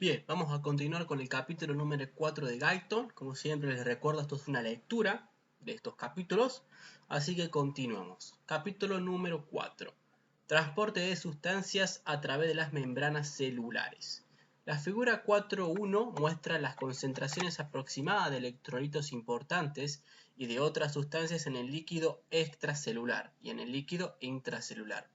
Bien, vamos a continuar con el capítulo número 4 de Guyton. Como siempre les recuerdo, esto es una lectura de estos capítulos, así que continuamos. Capítulo número 4. Transporte de sustancias a través de las membranas celulares. La figura 4.1 muestra las concentraciones aproximadas de electrolitos importantes y de otras sustancias en el líquido extracelular y en el líquido intracelular.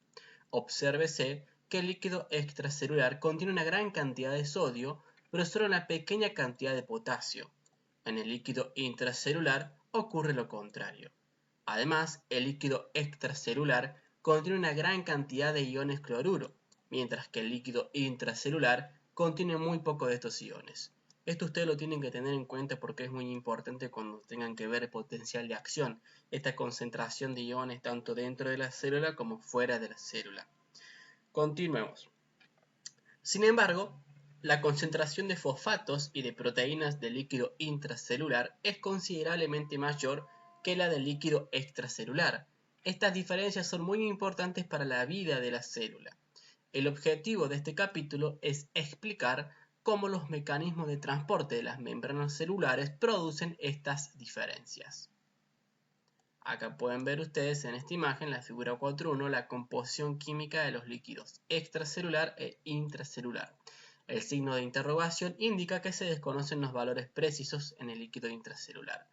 Obsérvese que el líquido extracelular contiene una gran cantidad de sodio, pero solo una pequeña cantidad de potasio. En el líquido intracelular ocurre lo contrario. Además, el líquido extracelular contiene una gran cantidad de iones cloruro, mientras que el líquido intracelular contiene muy poco de estos iones. Esto ustedes lo tienen que tener en cuenta porque es muy importante cuando tengan que ver el potencial de acción, esta concentración de iones tanto dentro de la célula como fuera de la célula. Continuemos. Sin embargo, la concentración de fosfatos y de proteínas del líquido intracelular es considerablemente mayor que la del líquido extracelular. Estas diferencias son muy importantes para la vida de la célula. El objetivo de este capítulo es explicar cómo los mecanismos de transporte de las membranas celulares producen estas diferencias. Acá pueden ver ustedes en esta imagen, la figura 4.1, la composición química de los líquidos extracelular e intracelular. El signo de interrogación indica que se desconocen los valores precisos en el líquido intracelular.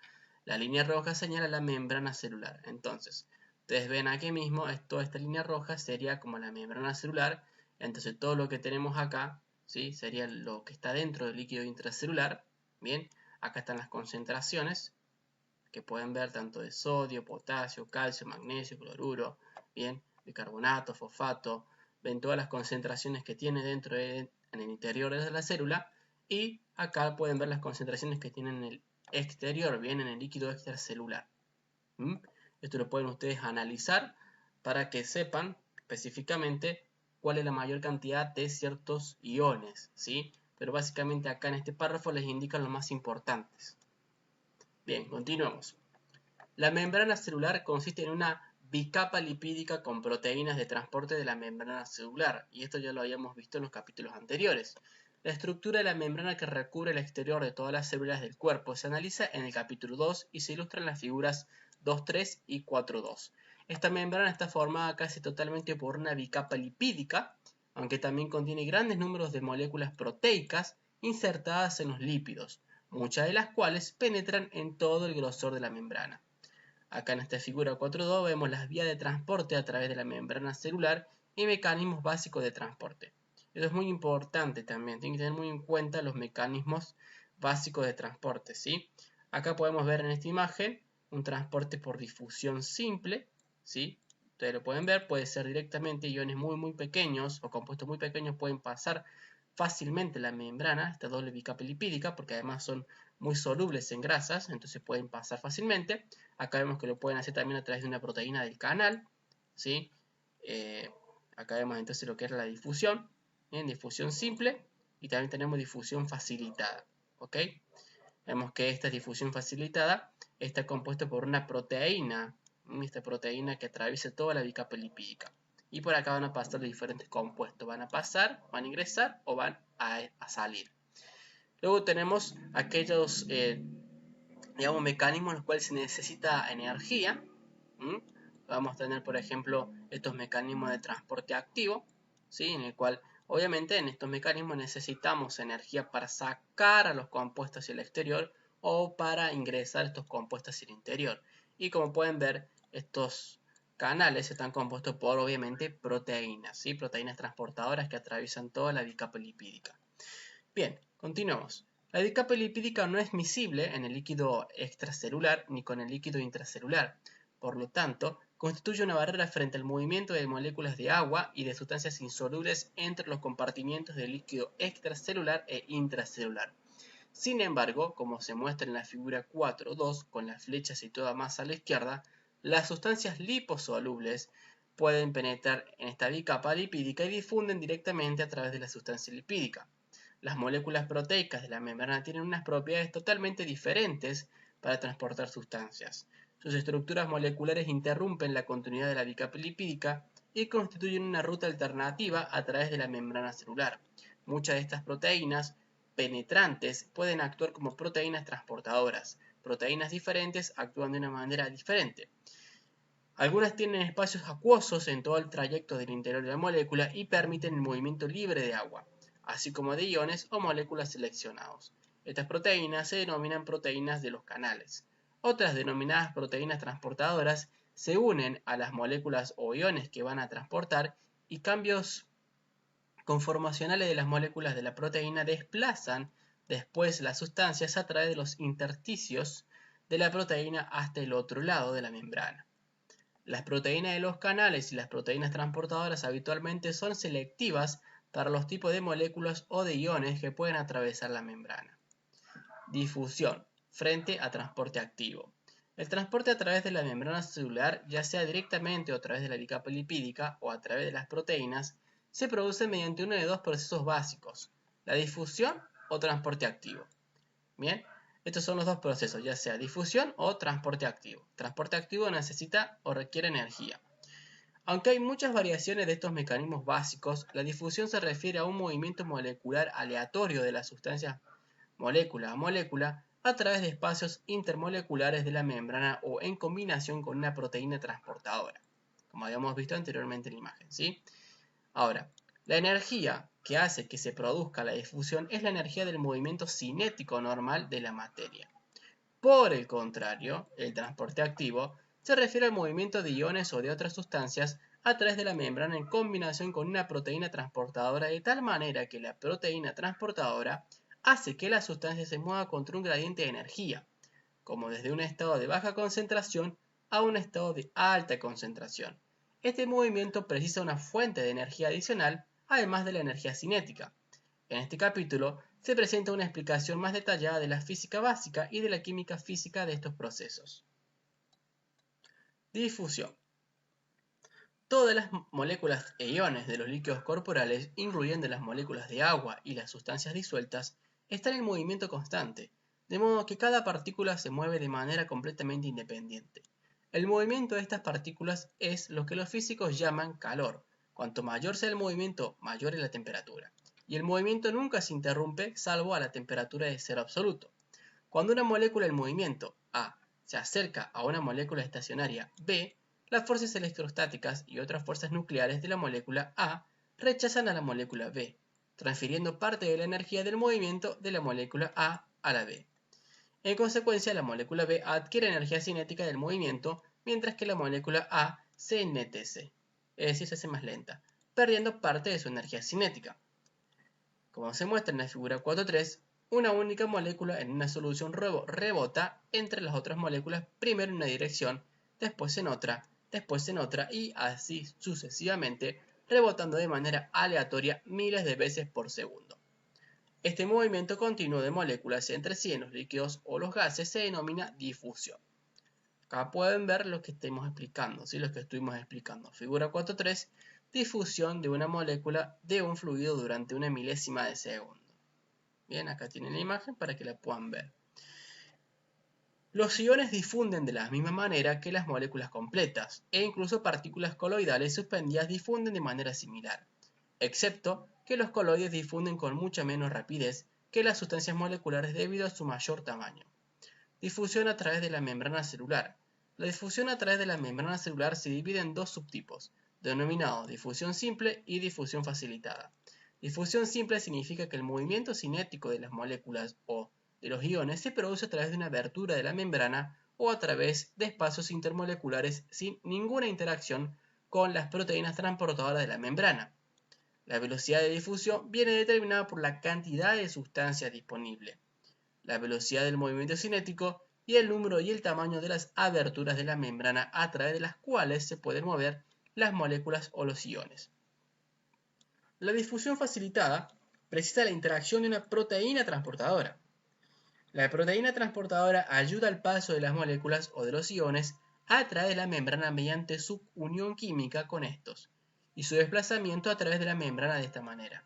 La línea roja señala la membrana celular. Entonces, ustedes ven aquí mismo, toda esta línea roja sería como la membrana celular. Entonces, todo lo que tenemos acá, ¿sí?, sería lo que está dentro del líquido intracelular. Bien, acá están las concentraciones que pueden ver tanto de sodio, potasio, calcio, magnesio, cloruro, bien, bicarbonato, fosfato, ven todas las concentraciones que tiene dentro en el interior de la célula, y acá pueden ver las concentraciones que tienen en el exterior, bien, en el líquido extracelular. Esto lo pueden ustedes analizar para que sepan específicamente cuál es la mayor cantidad de ciertos iones, ¿sí? Pero básicamente acá en este párrafo les indican los más importantes. Bien, continuemos. La membrana celular consiste en una bicapa lipídica con proteínas de transporte de la membrana celular, y esto ya lo habíamos visto en los capítulos anteriores. La estructura de la membrana que recubre el exterior de todas las células del cuerpo se analiza en el capítulo 2 y se ilustra en las figuras 2.3 y 4.2. Esta membrana está formada casi totalmente por una bicapa lipídica, aunque también contiene grandes números de moléculas proteicas insertadas en los lípidos, muchas de las cuales penetran en todo el grosor de la membrana. Acá en esta figura 4.2 vemos las vías de transporte a través de la membrana celular y mecanismos básicos de transporte. Eso es muy importante también, tienen que tener muy en cuenta los mecanismos básicos de transporte, ¿sí? Acá podemos ver en esta imagen un transporte por difusión simple, ¿sí? Ustedes lo pueden ver, puede ser directamente iones muy pequeños o compuestos muy pequeños pueden pasar fácilmente la membrana, esta doble bicapa lipídica, porque además son muy solubles en grasas, entonces pueden pasar fácilmente. Acá vemos que lo pueden hacer también a través de una proteína del canal, ¿sí? Acá vemos entonces lo que es la difusión, ¿bien? Difusión simple, y también tenemos difusión facilitada, ¿ok? Vemos que esta difusión facilitada está compuesta por una proteína, esta proteína que atraviesa toda la bicapa lipídica. Y por acá van a pasar los diferentes compuestos, van a pasar, van a ingresar o van a salir. Luego tenemos aquellos digamos, mecanismos en los cuales se necesita energía. Vamos a tener, por ejemplo, estos mecanismos de transporte activo, ¿sí? En el cual, obviamente, en estos mecanismos necesitamos energía para sacar a los compuestos hacia el exterior o para ingresar estos compuestos hacia el interior. Y como pueden ver, estos canales están compuestos por, obviamente, proteínas, ¿sí? Proteínas transportadoras que atraviesan toda la bicapa lipídica. Bien, continuamos. La bicapa lipídica no es miscible en el líquido extracelular ni con el líquido intracelular. Por lo tanto, constituye una barrera frente al movimiento de moléculas de agua y de sustancias insolubles entre los compartimientos del líquido extracelular e intracelular. Sin embargo, como se muestra en la figura 4.2, con la flecha situada más a la izquierda, las sustancias liposolubles pueden penetrar en esta bicapa lipídica y difunden directamente a través de la sustancia lipídica. Las moléculas proteicas de la membrana tienen unas propiedades totalmente diferentes para transportar sustancias. Sus estructuras moleculares interrumpen la continuidad de la bicapa lipídica y constituyen una ruta alternativa a través de la membrana celular. Muchas de estas proteínas penetrantes pueden actuar como proteínas transportadoras. Proteínas diferentes actúan de una manera diferente. Algunas tienen espacios acuosos en todo el trayecto del interior de la molécula y permiten el movimiento libre de agua, así como de iones o moléculas seleccionados. Estas proteínas se denominan proteínas de los canales. Otras, denominadas proteínas transportadoras, se unen a las moléculas o iones que van a transportar y cambios conformacionales de las moléculas de la proteína desplazan después las sustancias a través de los intersticios de la proteína hasta el otro lado de la membrana. Las proteínas de los canales y las proteínas transportadoras habitualmente son selectivas para los tipos de moléculas o de iones que pueden atravesar la membrana. Difusión frente a transporte activo. El transporte a través de la membrana celular, ya sea directamente o a través de la capa lipídica o a través de las proteínas, se produce mediante uno de dos procesos básicos, la difusión o transporte activo. Bien, estos son los dos procesos, ya sea difusión o transporte activo. Transporte activo necesita o requiere energía. Aunque hay muchas variaciones de estos mecanismos básicos, la difusión se refiere a un movimiento molecular aleatorio de la sustancia molécula a molécula a través de espacios intermoleculares de la membrana o en combinación con una proteína transportadora, como habíamos visto anteriormente en la imagen, ¿sí? Ahora, la energía que hace que se produzca la difusión es la energía del movimiento cinético normal de la materia. Por el contrario, el transporte activo se refiere al movimiento de iones o de otras sustancias a través de la membrana en combinación con una proteína transportadora, de tal manera que la proteína transportadora hace que la sustancia se mueva contra un gradiente de energía, como desde un estado de baja concentración a un estado de alta concentración. Este movimiento precisa una fuente de energía adicional, además de la energía cinética. En este capítulo se presenta una explicación más detallada de la física básica y de la química física de estos procesos. Difusión. Todas las moléculas e iones de los líquidos corporales, incluyendo las moléculas de agua y las sustancias disueltas, están en movimiento constante, de modo que cada partícula se mueve de manera completamente independiente. El movimiento de estas partículas es lo que los físicos llaman calor. Cuanto mayor sea el movimiento, mayor es la temperatura. Y el movimiento nunca se interrumpe salvo a la temperatura de cero absoluto. Cuando una molécula en movimiento, A, se acerca a una molécula estacionaria, B, las fuerzas electrostáticas y otras fuerzas nucleares de la molécula A rechazan a la molécula B, transfiriendo parte de la energía del movimiento de la molécula A la B. En consecuencia, la molécula B adquiere energía cinética del movimiento, mientras que la molécula A se enlentece, es decir, se hace más lenta, perdiendo parte de su energía cinética. Como se muestra en la figura 4.3, una única molécula en una solución rebota entre las otras moléculas, primero en una dirección, después en otra y así sucesivamente, rebotando de manera aleatoria miles de veces por segundo. Este movimiento continuo de moléculas entre sí en los líquidos o los gases se denomina difusión. Acá pueden ver lo que estuvimos explicando, ¿sí? Figura 4.3, difusión de una molécula de un fluido durante una milésima de segundo. Bien, acá tienen la imagen para que la puedan ver. Los iones difunden de la misma manera que las moléculas completas, e incluso partículas coloidales suspendidas difunden de manera similar, excepto que los coloides difunden con mucha menos rapidez que las sustancias moleculares debido a su mayor tamaño. Difusión a través de la membrana celular. La difusión a través de la membrana celular se divide en dos subtipos, denominados difusión simple y difusión facilitada. Difusión simple significa que el movimiento cinético de las moléculas o de los iones se produce a través de una abertura de la membrana o a través de espacios intermoleculares sin ninguna interacción con las proteínas transportadoras de la membrana. La velocidad de difusión viene determinada por la cantidad de sustancia disponible, la velocidad del movimiento cinético y el número y el tamaño de las aberturas de la membrana a través de las cuales se pueden mover las moléculas o los iones. La difusión facilitada precisa la interacción de una proteína transportadora. La proteína transportadora ayuda al paso de las moléculas o de los iones a través de la membrana mediante su unión química con estos y su desplazamiento a través de la membrana de esta manera.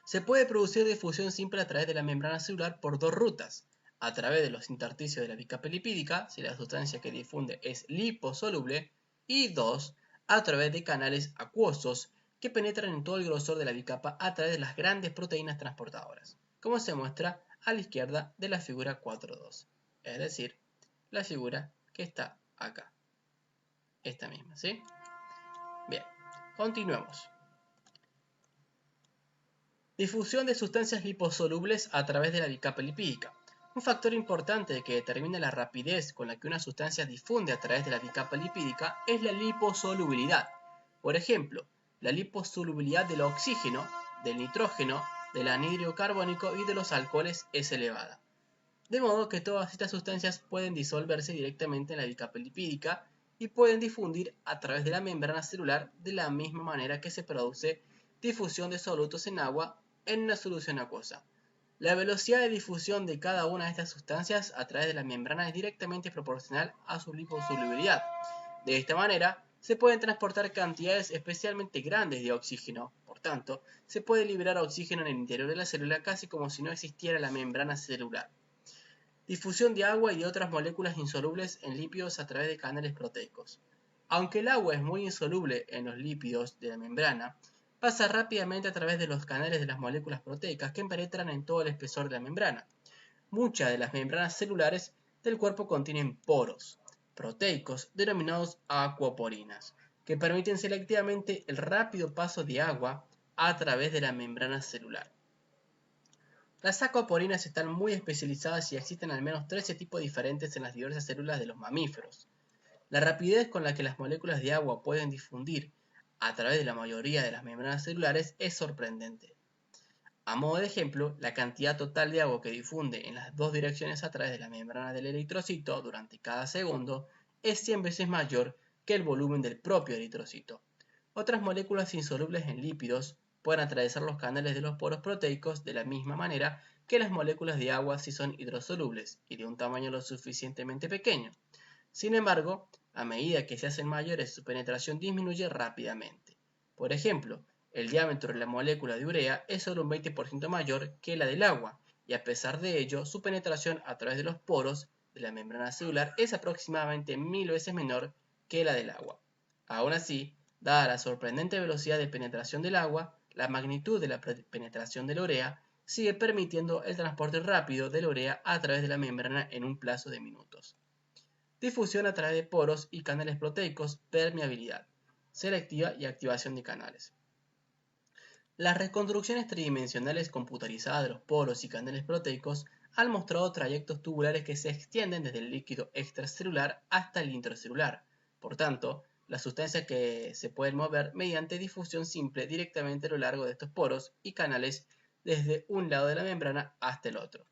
Se puede producir difusión simple a través de la membrana celular por dos rutas: a través de los intersticios de la bicapa lipídica, si la sustancia que difunde es liposoluble, y dos, a través de canales acuosos que penetran en todo el grosor de la bicapa a través de las grandes proteínas transportadoras. como se muestra a la izquierda de la figura 4.2, es decir, la figura que está acá, esta misma, ¿sí? Bien, continuemos. Difusión de sustancias liposolubles a través de la bicapa lipídica. Un factor importante que determina la rapidez con la que una sustancia difunde a través de la bicapa lipídica es la liposolubilidad. Por ejemplo, la liposolubilidad del oxígeno, del nitrógeno, del anhídrido carbónico y de los alcoholes es elevada. De modo que todas estas sustancias pueden disolverse directamente en la bicapa lipídica y pueden difundir a través de la membrana celular de la misma manera que se produce difusión de solutos en agua en una solución acuosa. La velocidad de difusión de cada una de estas sustancias a través de la membrana es directamente proporcional a su liposolubilidad. De esta manera, se pueden transportar cantidades especialmente grandes de oxígeno. Por tanto, se puede liberar oxígeno en el interior de la célula casi como si no existiera la membrana celular. Difusión de agua y de otras moléculas insolubles en lípidos a través de canales proteicos. Aunque el agua es muy insoluble en los lípidos de la membrana, pasa rápidamente a través de los canales de las moléculas proteicas que penetran en todo el espesor de la membrana. Muchas de las membranas celulares del cuerpo contienen poros proteicos denominados acuoporinas, que permiten selectivamente el rápido paso de agua a través de la membrana celular. Las acuoporinas están muy especializadas y existen al menos 13 tipos diferentes en las diversas células de los mamíferos. La rapidez con la que las moléculas de agua pueden difundir a través de la mayoría de las membranas celulares es sorprendente. A modo de ejemplo, la cantidad total de agua que difunde en las dos direcciones a través de la membrana del eritrocito durante cada segundo es 100 veces mayor que el volumen del propio eritrocito. Otras moléculas insolubles en lípidos pueden atravesar los canales de los poros proteicos de la misma manera que las moléculas de agua si son hidrosolubles y de un tamaño lo suficientemente pequeño. Sin embargo, a medida que se hacen mayores, su penetración disminuye rápidamente. Por ejemplo, el diámetro de la molécula de urea es solo un 20% mayor que la del agua, y a pesar de ello, su penetración a través de los poros de la membrana celular es aproximadamente 1000 veces menor que la del agua. Aún así, dada la sorprendente velocidad de penetración del agua, la magnitud de la penetración de la urea sigue permitiendo el transporte rápido de la urea a través de la membrana en un plazo de minutos. Difusión a través de poros y canales proteicos, permeabilidad, selectiva y activación de canales. Las reconstrucciones tridimensionales computarizadas de los poros y canales proteicos han mostrado trayectos tubulares que se extienden desde el líquido extracelular hasta el intracelular. Por tanto, las sustancias que se pueden mover mediante difusión simple directamente a lo largo de estos poros y canales desde un lado de la membrana hasta el otro.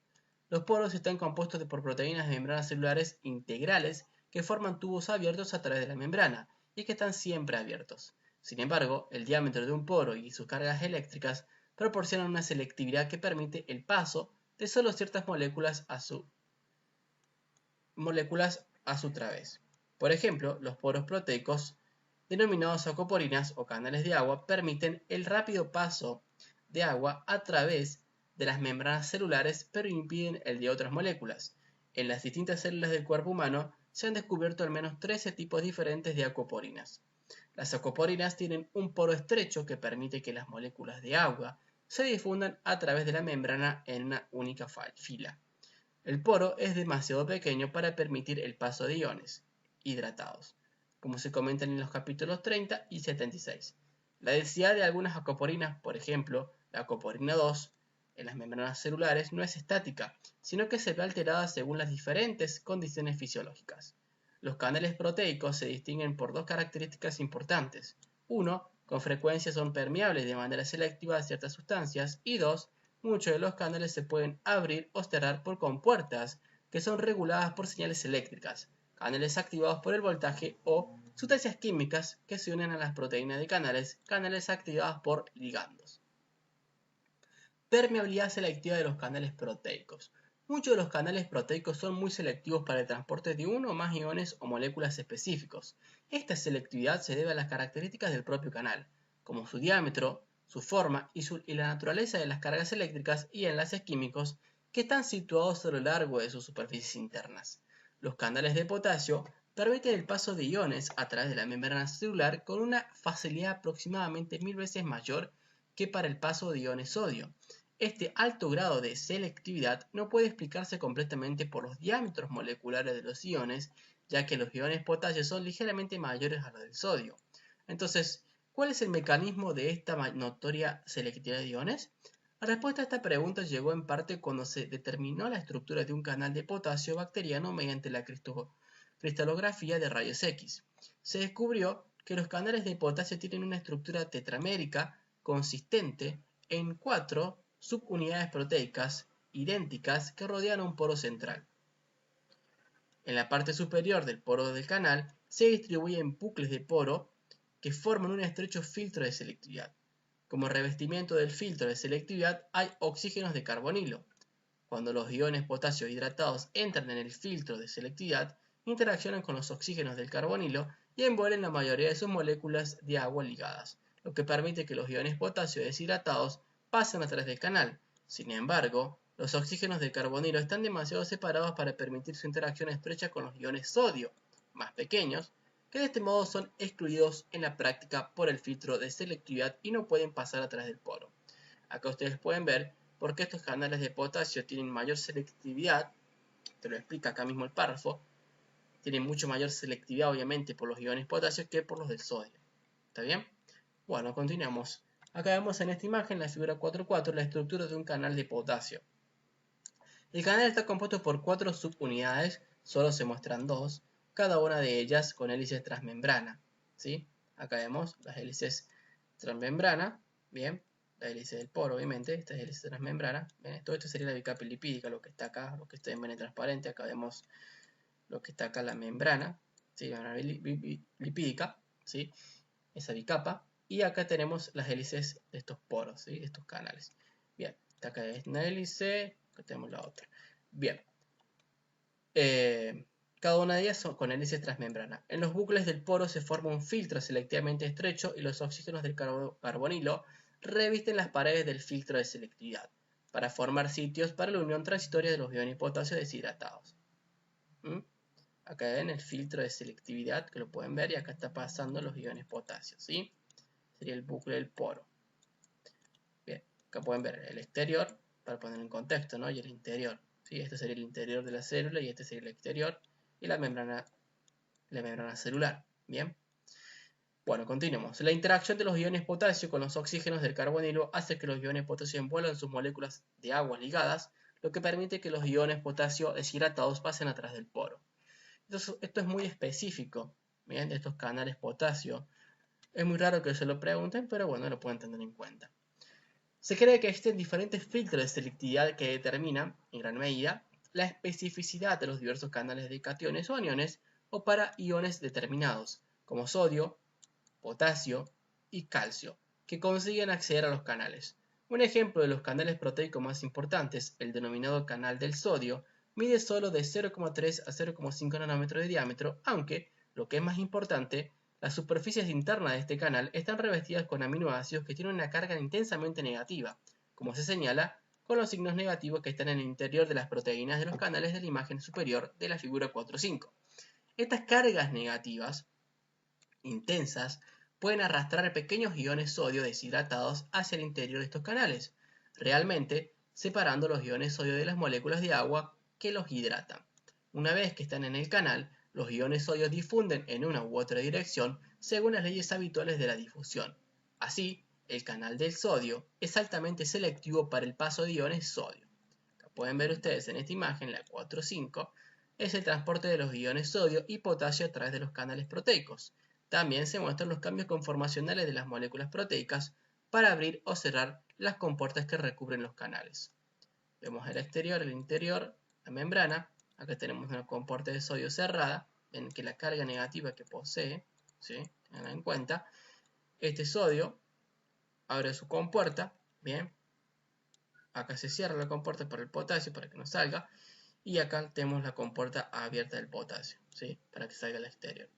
Los poros están compuestos por proteínas de membranas celulares integrales que forman tubos abiertos a través de la membrana y que están siempre abiertos. Sin embargo, el diámetro de un poro y sus cargas eléctricas proporcionan una selectividad que permite el paso de solo ciertas moléculas a su través. Por ejemplo, los poros proteicos, denominados acuoporinas o canales de agua, permiten el rápido paso de agua a través de las membranas celulares, pero impiden el de otras moléculas. En las distintas células del cuerpo humano se han descubierto al menos 13 tipos diferentes de acuoporinas. Las acuoporinas tienen un poro estrecho que permite que las moléculas de agua se difundan a través de la membrana en una única fila. El poro es demasiado pequeño para permitir el paso de iones hidratados, como se comentan en los capítulos 30 y 76. La densidad de algunas acuoporinas, por ejemplo, la acuoporina 2, en las membranas celulares no es estática, sino que se ve alterada según las diferentes condiciones fisiológicas. Los canales proteicos se distinguen por dos características importantes. 1. Con frecuencia son permeables de manera selectiva a ciertas sustancias, y 2. Muchos de los canales se pueden abrir o cerrar por compuertas que son reguladas por señales eléctricas, canales activados por el voltaje o sustancias químicas que se unen a las proteínas de canales activados por ligandos. Permeabilidad selectiva de los canales proteicos. Muchos de los canales proteicos son muy selectivos para el transporte de uno o más iones o moléculas específicos. Esta selectividad se debe a las características del propio canal, como su diámetro, su forma y la naturaleza de las cargas eléctricas y enlaces químicos que están situados a lo largo de sus superficies internas. Los canales de potasio permiten el paso de iones a través de la membrana celular con una facilidad aproximadamente 1000 veces mayor que para el paso de iones sodio. Este alto grado de selectividad no puede explicarse completamente por los diámetros moleculares de los iones, ya que los iones potasio son ligeramente mayores a los del sodio. Entonces, ¿cuál es el mecanismo de esta notoria selectividad de iones? La respuesta a esta pregunta llegó en parte cuando se determinó la estructura de un canal de potasio bacteriano mediante la cristalografía de rayos X. Se descubrió que los canales de potasio tienen una estructura tetramérica consistente en 4 subunidades proteicas idénticas que rodean un poro central. En la parte superior del poro del canal se distribuyen bucles de poro que forman un estrecho filtro de selectividad. Como revestimiento del filtro de selectividad hay oxígenos de carbonilo. Cuando los iones potasio hidratados entran en el filtro de selectividad, interaccionan con los oxígenos del carbonilo y envuelven la mayoría de sus moléculas de agua ligadas, lo que permite que los iones potasio deshidratados pasen a través del canal. Sin embargo, los oxígenos del carbonilo están demasiado separados para permitir su interacción estrecha con los iones sodio, más pequeños, que de este modo son excluidos en la práctica por el filtro de selectividad y no pueden pasar a través del poro. Acá ustedes pueden ver por qué estos canales de potasio tienen mayor selectividad, te lo explica acá mismo el párrafo, tienen mucho mayor selectividad obviamente por los iones potasio que por los del sodio. ¿Está bien? Bueno, continuamos. Acá vemos en esta imagen, la figura 4.4, la estructura de un canal de potasio. El canal está compuesto por 4 subunidades, solo se muestran 2, cada una de ellas con hélices transmembrana. ¿Sí? Acá vemos las hélices transmembrana, bien, la hélice del poro, obviamente, esta es la hélice transmembrana. Bien, todo esto sería la bicapa lipídica, lo que está acá, lo que ustedes ven en transparente. Acá vemos lo que está acá, la membrana, ¿sí? La membrana lipídica, ¿sí? Esa bicapa. Y acá tenemos las hélices de estos poros, ¿sí? De estos canales. Bien, acá es una hélice, acá tenemos la otra. Bien. Cada una de ellas son con hélices transmembrana. En los bucles del poro se forma un filtro selectivamente estrecho y los oxígenos del carbonilo revisten las paredes del filtro de selectividad para formar sitios para la unión transitoria de los iones potasio deshidratados. Acá ven el filtro de selectividad, que lo pueden ver, y acá está pasando los iones potasio, ¿sí? Sería el bucle del poro. Bien, acá pueden ver el exterior, para poner en contexto, ¿no? Y el interior, ¿sí? Este sería el interior de la célula y este sería el exterior, y la membrana celular, ¿bien? Bueno, continuemos. La interacción de los iones potasio con los oxígenos del carbonilo hace que los iones potasio envuelvan sus moléculas de agua ligadas, lo que permite que los iones potasio deshidratados pasen a través del poro. Esto es muy específico, ¿bien? De estos canales potasio. Es muy raro que se lo pregunten, pero bueno, lo pueden tener en cuenta. Se cree que existen diferentes filtros de selectividad que determinan, en gran medida, la especificidad de los diversos canales de cationes o aniones o para iones determinados, como sodio, potasio y calcio, que consiguen acceder a los canales. Un ejemplo de los canales proteicos más importantes, el denominado canal del sodio, mide solo de 0,3 a 0,5 nanómetros de diámetro, aunque, lo que es más importante, las superficies internas de este canal están revestidas con aminoácidos que tienen una carga intensamente negativa, como se señala con los signos negativos que están en el interior de las proteínas de los canales de la imagen superior de la figura 4.5. Estas cargas negativas intensas pueden arrastrar pequeños iones sodio deshidratados hacia el interior de estos canales, realmente separando los iones sodio de las moléculas de agua que los hidratan. Una vez que están en el canal, los iones sodio difunden en una u otra dirección según las leyes habituales de la difusión. Así, el canal del sodio es altamente selectivo para el paso de iones sodio. Acá pueden ver ustedes en esta imagen, la 4.5, es el transporte de los iones sodio y potasio a través de los canales proteicos. También se muestran los cambios conformacionales de las moléculas proteicas para abrir o cerrar las compuertas que recubren los canales. Vemos el exterior, el interior, la membrana. Acá tenemos una compuerta de sodio cerrada, en que la carga negativa que posee, ¿sí? Tengan en cuenta, este sodio abre su compuerta, bien, acá se cierra la compuerta por el potasio para que no salga, y acá tenemos la compuerta abierta del potasio, ¿sí? Para que salga al exterior.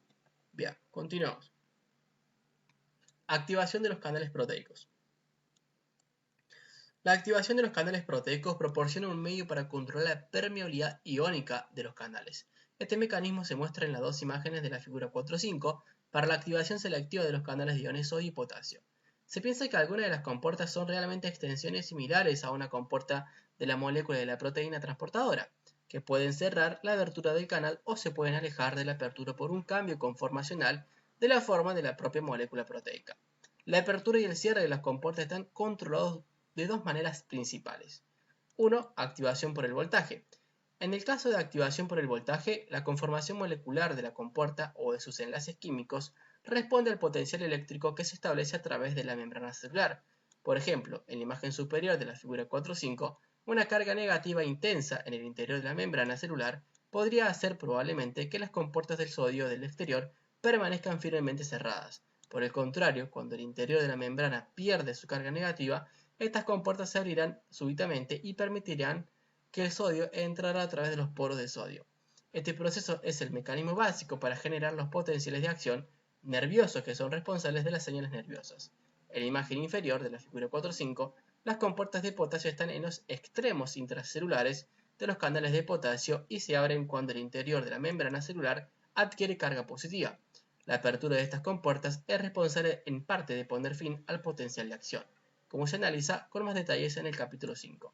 Bien, continuamos. Activación de los canales proteicos. La activación de los canales proteicos proporciona un medio para controlar la permeabilidad iónica de los canales. Este mecanismo se muestra en las dos imágenes de la figura 4.5 para la activación selectiva de los canales de iones sodio y potasio. Se piensa que algunas de las compuertas son realmente extensiones similares a una compuerta de la molécula de la proteína transportadora, que pueden cerrar la abertura del canal o se pueden alejar de la apertura por un cambio conformacional de la forma de la propia molécula proteica. La apertura y el cierre de las compuertas están controlados de dos maneras principales. 1. Activación por el voltaje. En el caso de activación por el voltaje, la conformación molecular de la compuerta o de sus enlaces químicos responde al potencial eléctrico que se establece a través de la membrana celular. Por ejemplo, en la imagen superior de la figura 4.5, una carga negativa intensa en el interior de la membrana celular podría hacer probablemente que las compuertas del sodio del exterior permanezcan firmemente cerradas. Por el contrario, cuando el interior de la membrana pierde su carga negativa, estas compuertas se abrirán súbitamente y permitirán que el sodio entrará a través de los poros de sodio. Este proceso es el mecanismo básico para generar los potenciales de acción nerviosos que son responsables de las señales nerviosas. En la imagen inferior de la figura 4.5, las compuertas de potasio están en los extremos intracelulares de los canales de potasio y se abren cuando el interior de la membrana celular adquiere carga positiva. La apertura de estas compuertas es responsable en parte de poner fin al potencial de acción, como se analiza con más detalles en el capítulo 5.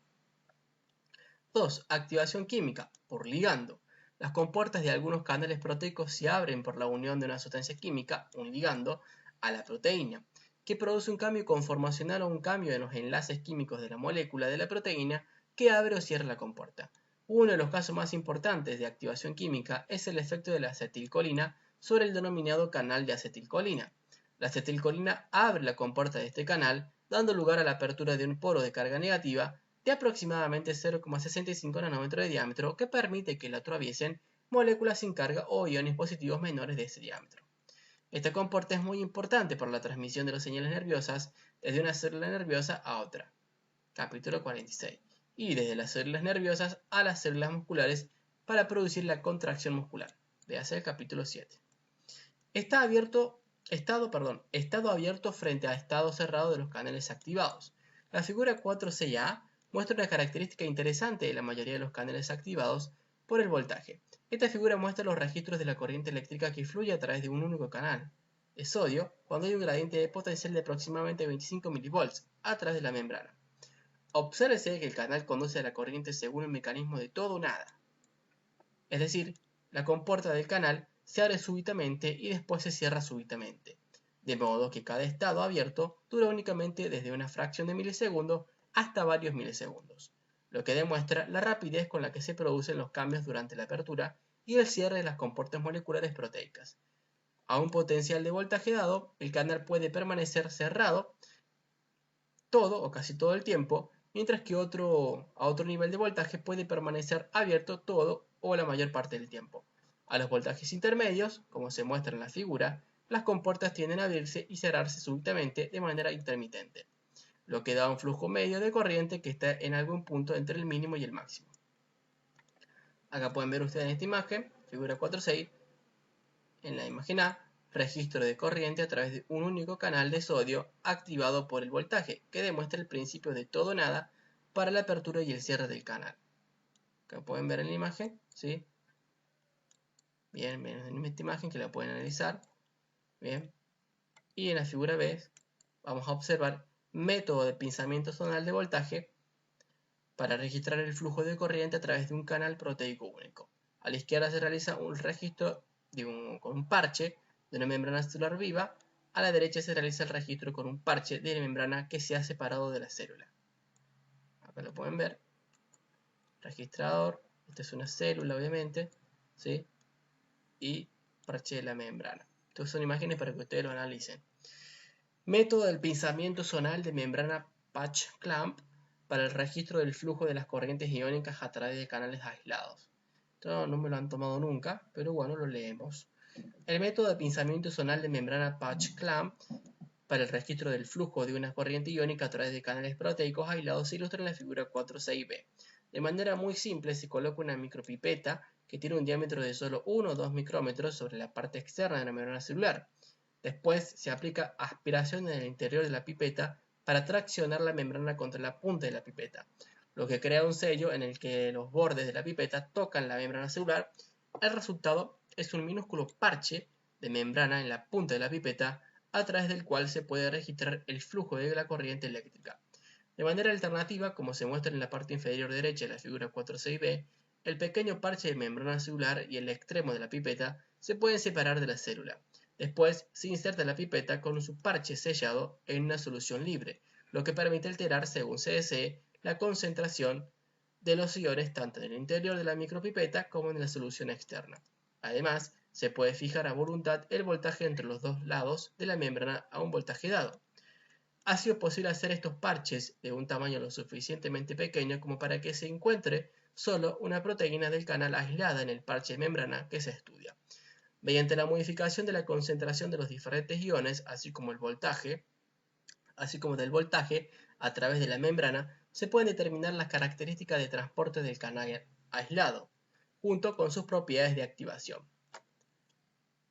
2. Activación química, por ligando. Las compuertas de algunos canales proteicos se abren por la unión de una sustancia química, un ligando, a la proteína, que produce un cambio conformacional o un cambio en los enlaces químicos de la molécula de la proteína que abre o cierra la compuerta. Uno de los casos más importantes de activación química es el efecto de la acetilcolina sobre el denominado canal de acetilcolina. La acetilcolina abre la compuerta de este canal, dando lugar a la apertura de un poro de carga negativa de aproximadamente 0,65 nanómetros de diámetro que permite que la atraviesen moléculas sin carga o iones positivos menores de ese diámetro. Esta compuerta es muy importante para la transmisión de las señales nerviosas desde una célula nerviosa a otra. Capítulo 46. Y desde las células nerviosas a las células musculares para producir la contracción muscular. Véase el capítulo 7. Estado abierto frente a estado cerrado de los canales activados. La figura 4.6a muestra una característica interesante de la mayoría de los canales activados por el voltaje. Esta figura muestra los registros de la corriente eléctrica que fluye a través de un único canal de sodio cuando hay un gradiente de potencial de aproximadamente 25 mV a través de la membrana. Obsérvese que el canal conduce a la corriente según el mecanismo de todo o nada. Es decir, la compuerta del canal se abre súbitamente y después se cierra súbitamente, de modo que cada estado abierto dura únicamente desde una fracción de milisegundo hasta varios milisegundos, lo que demuestra la rapidez con la que se producen los cambios durante la apertura y el cierre de las compuertas moleculares proteicas. A un potencial de voltaje dado, el canal puede permanecer cerrado todo o casi todo el tiempo, mientras que a otro nivel de voltaje puede permanecer abierto todo o la mayor parte del tiempo. A los voltajes intermedios, como se muestra en la figura, las compuertas tienden a abrirse y cerrarse súbitamente de manera intermitente, lo que da un flujo medio de corriente que está en algún punto entre el mínimo y el máximo. Acá pueden ver ustedes en esta imagen, figura 4.6, en la imagen A, registro de corriente a través de un único canal de sodio activado por el voltaje, que demuestra el principio de todo o nada para la apertura y el cierre del canal. Acá pueden ver en la imagen, ¿sí? Bien, en esta imagen que la pueden analizar. Bien. Y en la figura B vamos a observar método de pinzamiento zonal de voltaje para registrar el flujo de corriente a través de un canal proteico único. A la izquierda se realiza un registro con un parche de una membrana celular viva. A la derecha se realiza el registro con un parche de la membrana que se ha separado de la célula. Acá lo pueden ver. Registrador. Esta es una célula, obviamente. ¿Sí? Y parche de la membrana. Estas son imágenes para que ustedes lo analicen. Método del pinzamiento zonal de membrana patch clamp para el registro del flujo de las corrientes iónicas a través de canales aislados. Esto no me lo han tomado nunca, pero bueno, lo leemos. El método de pinzamiento zonal de membrana patch clamp para el registro del flujo de una corriente iónica a través de canales proteicos aislados se ilustra en la figura 4.6b. De manera muy simple se coloca una micropipeta que tiene un diámetro de solo 1 o 2 micrómetros sobre la parte externa de la membrana celular. Después se aplica aspiración en el interior de la pipeta para traccionar la membrana contra la punta de la pipeta, lo que crea un sello en el que los bordes de la pipeta tocan la membrana celular. El resultado es un minúsculo parche de membrana en la punta de la pipeta a través del cual se puede registrar el flujo de la corriente eléctrica. De manera alternativa, como se muestra en la parte inferior derecha de la figura 4.6b, el pequeño parche de membrana celular y el extremo de la pipeta se pueden separar de la célula. Después se inserta la pipeta con su parche sellado en una solución libre, lo que permite alterar, según se desee, la concentración de los iones tanto en el interior de la micropipeta como en la solución externa. Además, se puede fijar a voluntad el voltaje entre los dos lados de la membrana a un voltaje dado. Ha sido posible hacer estos parches de un tamaño lo suficientemente pequeño como para que se encuentre solo una proteína del canal aislada en el parche de membrana que se estudia. Mediante la modificación de la concentración de los diferentes iones, así como del voltaje a través de la membrana, se pueden determinar las características de transporte del canal aislado, junto con sus propiedades de activación.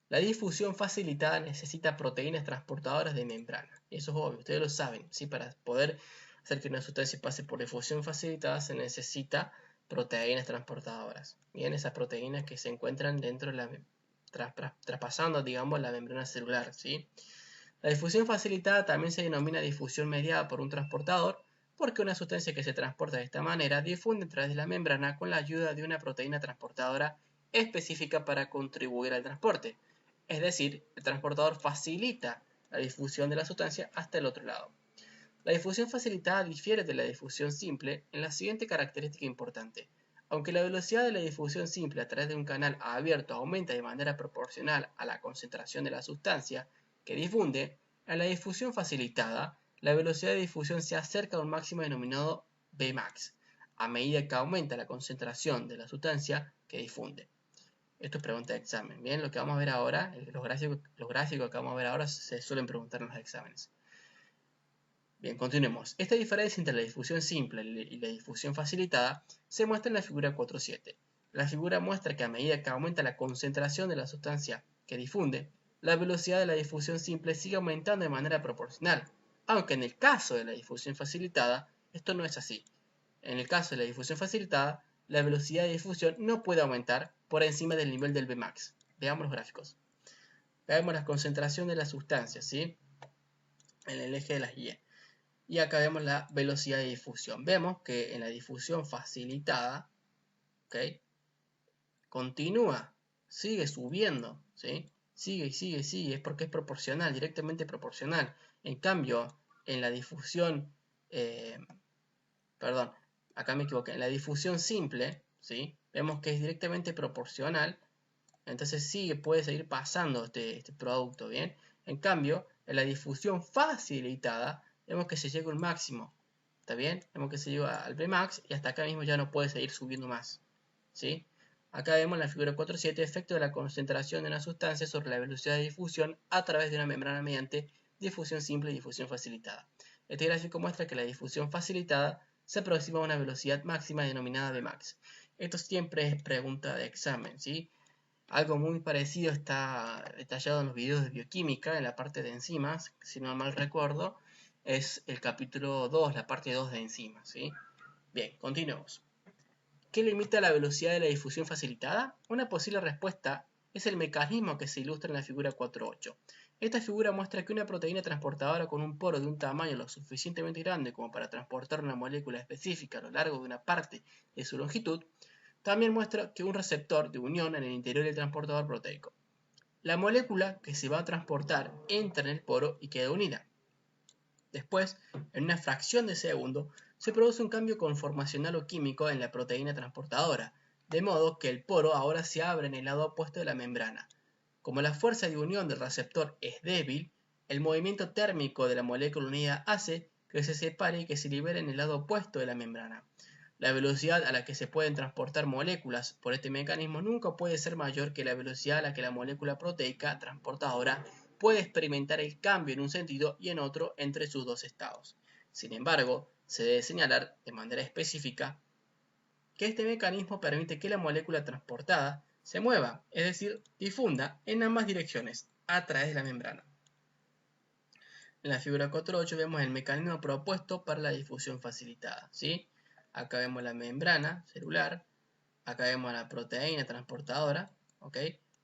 La difusión facilitada necesita proteínas transportadoras de membrana. Eso es obvio, ustedes lo saben, ¿sí? Para poder hacer que una sustancia pase por difusión facilitada se necesita proteínas transportadoras. Bien, esas proteínas que se encuentran dentro de la traspasando, digamos, la membrana celular, ¿sí? La difusión facilitada también se denomina difusión mediada por un transportador, porque una sustancia que se transporta de esta manera difunde a través de la membrana con la ayuda de una proteína transportadora específica para contribuir al transporte. Es decir, el transportador facilita la difusión de la sustancia hasta el otro lado. La difusión facilitada difiere de la difusión simple en la siguiente característica importante. Aunque la velocidad de la difusión simple a través de un canal abierto aumenta de manera proporcional a la concentración de la sustancia que difunde, en la difusión facilitada, la velocidad de difusión se acerca a un máximo denominado Vmax, a medida que aumenta la concentración de la sustancia que difunde. Esto es pregunta de examen. Bien, lo que vamos a ver ahora, los gráficos que vamos a ver ahora se suelen preguntar en los exámenes. Bien, continuemos. Esta diferencia entre la difusión simple y la difusión facilitada se muestra en la figura 4.7. La figura muestra que a medida que aumenta la concentración de la sustancia que difunde, la velocidad de la difusión simple sigue aumentando de manera proporcional, aunque en el caso de la difusión facilitada, esto no es así. En el caso de la difusión facilitada, la velocidad de difusión no puede aumentar por encima del nivel del Vmax. Veamos los gráficos. Veamos la concentración de la sustancia, ¿sí? En el eje de las Y. Y acá vemos la velocidad de difusión. Vemos que en la difusión facilitada, ¿okay? Continúa, sigue subiendo, ¿sí? Sigue, es porque es proporcional, directamente proporcional. En cambio, en la difusión, acá me equivoqué, en la difusión simple, ¿sí? Vemos que es directamente proporcional, entonces puede seguir pasando este producto, ¿bien? En cambio, en la difusión facilitada, vemos que se llega a un máximo, ¿está bien? Vemos que se llega al Vmax y hasta acá mismo ya no puede seguir subiendo más, ¿sí? Acá vemos en la figura 4.7 efecto de la concentración de una sustancia sobre la velocidad de difusión a través de una membrana mediante difusión simple y difusión facilitada. Este gráfico muestra que la difusión facilitada se aproxima a una velocidad máxima denominada Vmax. Esto siempre es pregunta de examen, ¿sí? Algo muy parecido está detallado en los videos de bioquímica, en la parte de enzimas, si no mal recuerdo, es el capítulo 2, la parte 2 de enzimas, ¿sí? Bien, continuemos. ¿Qué limita la velocidad de la difusión facilitada? Una posible respuesta es el mecanismo que se ilustra en la figura 4.8. Esta figura muestra que una proteína transportadora con un poro de un tamaño lo suficientemente grande como para transportar una molécula específica a lo largo de una parte de su longitud, también muestra que un receptor de unión en el interior del transportador proteico. La molécula que se va a transportar entra en el poro y queda unida. Después, en una fracción de segundo, se produce un cambio conformacional o químico en la proteína transportadora, de modo que el poro ahora se abre en el lado opuesto de la membrana. Como la fuerza de unión del receptor es débil, el movimiento térmico de la molécula unida hace que se separe y que se libere en el lado opuesto de la membrana. La velocidad a la que se pueden transportar moléculas por este mecanismo nunca puede ser mayor que la velocidad a la que la molécula proteica transportadora puede experimentar el cambio en un sentido y en otro entre sus dos estados. Sin embargo, se debe señalar de manera específica que este mecanismo permite que la molécula transportada se mueva, es decir, difunda en ambas direcciones a través de la membrana. En la figura 4.8 vemos el mecanismo propuesto para la difusión facilitada, ¿sí? Acá vemos la membrana celular, acá vemos a la proteína transportadora, ¿ok?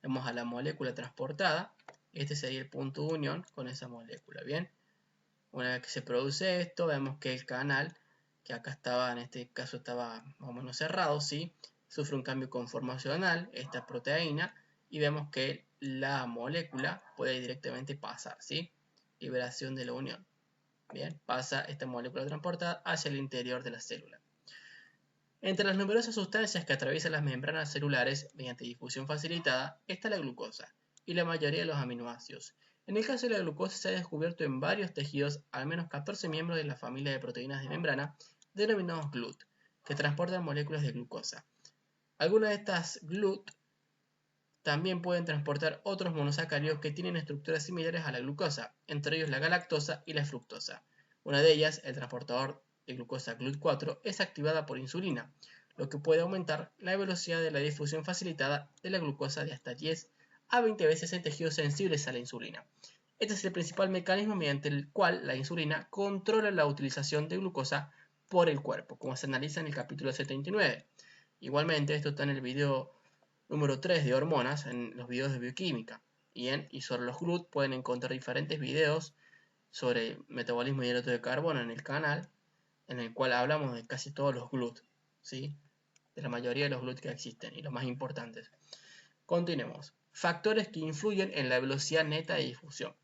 Vemos a la molécula transportada este sería el punto de unión con esa molécula, ¿bien? Una vez que se produce esto, vemos que el canal, que acá estaba, en este caso estaba más o menos cerrado, ¿sí? Sufre un cambio conformacional, esta proteína, y vemos que la molécula puede directamente pasar, ¿sí? Liberación de la unión. Bien, pasa esta molécula transportada hacia el interior de la célula. Entre las numerosas sustancias que atraviesan las membranas celulares mediante difusión facilitada está la glucosa y la mayoría de los aminoácidos. En el caso de la glucosa se ha descubierto en varios tejidos al menos 14 miembros de la familia de proteínas de membrana denominados GLUT, que transportan moléculas de glucosa. Algunas de estas GLUT también pueden transportar otros monosacáridos que tienen estructuras similares a la glucosa, entre ellos la galactosa y la fructosa. Una de ellas, el transportador de glucosa GLUT4, es activada por insulina, lo que puede aumentar la velocidad de la difusión facilitada de la glucosa de hasta 10 a 20 veces en tejidos sensibles a la insulina. Este es el principal mecanismo mediante el cual la insulina controla la utilización de glucosa por el cuerpo, como se analiza en el capítulo 79. Igualmente, esto está en el video número 3 de hormonas, en los videos de bioquímica. Y sobre los GLUT pueden encontrar diferentes videos sobre metabolismo y hidrato de carbono en el canal, en el cual hablamos de casi todos los GLUT, ¿sí? De la mayoría de los GLUT que existen y los más importantes. Continuemos. Factores que influyen en la velocidad neta de difusión.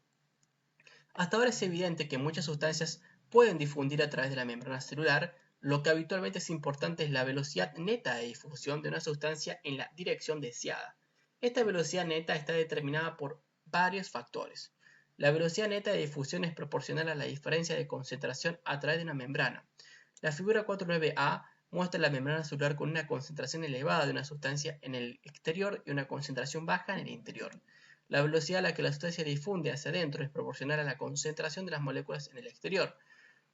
Hasta ahora es evidente que muchas sustancias pueden difundir a través de la membrana celular. Lo que habitualmente es importante es la velocidad neta de difusión de una sustancia en la dirección deseada. Esta velocidad neta está determinada por varios factores. La velocidad neta de difusión es proporcional a la diferencia de concentración a través de una membrana. La figura 4.9a muestra la membrana celular con una concentración elevada de una sustancia en el exterior y una concentración baja en el interior. La velocidad a la que la sustancia difunde hacia adentro es proporcional a la concentración de las moléculas en el exterior,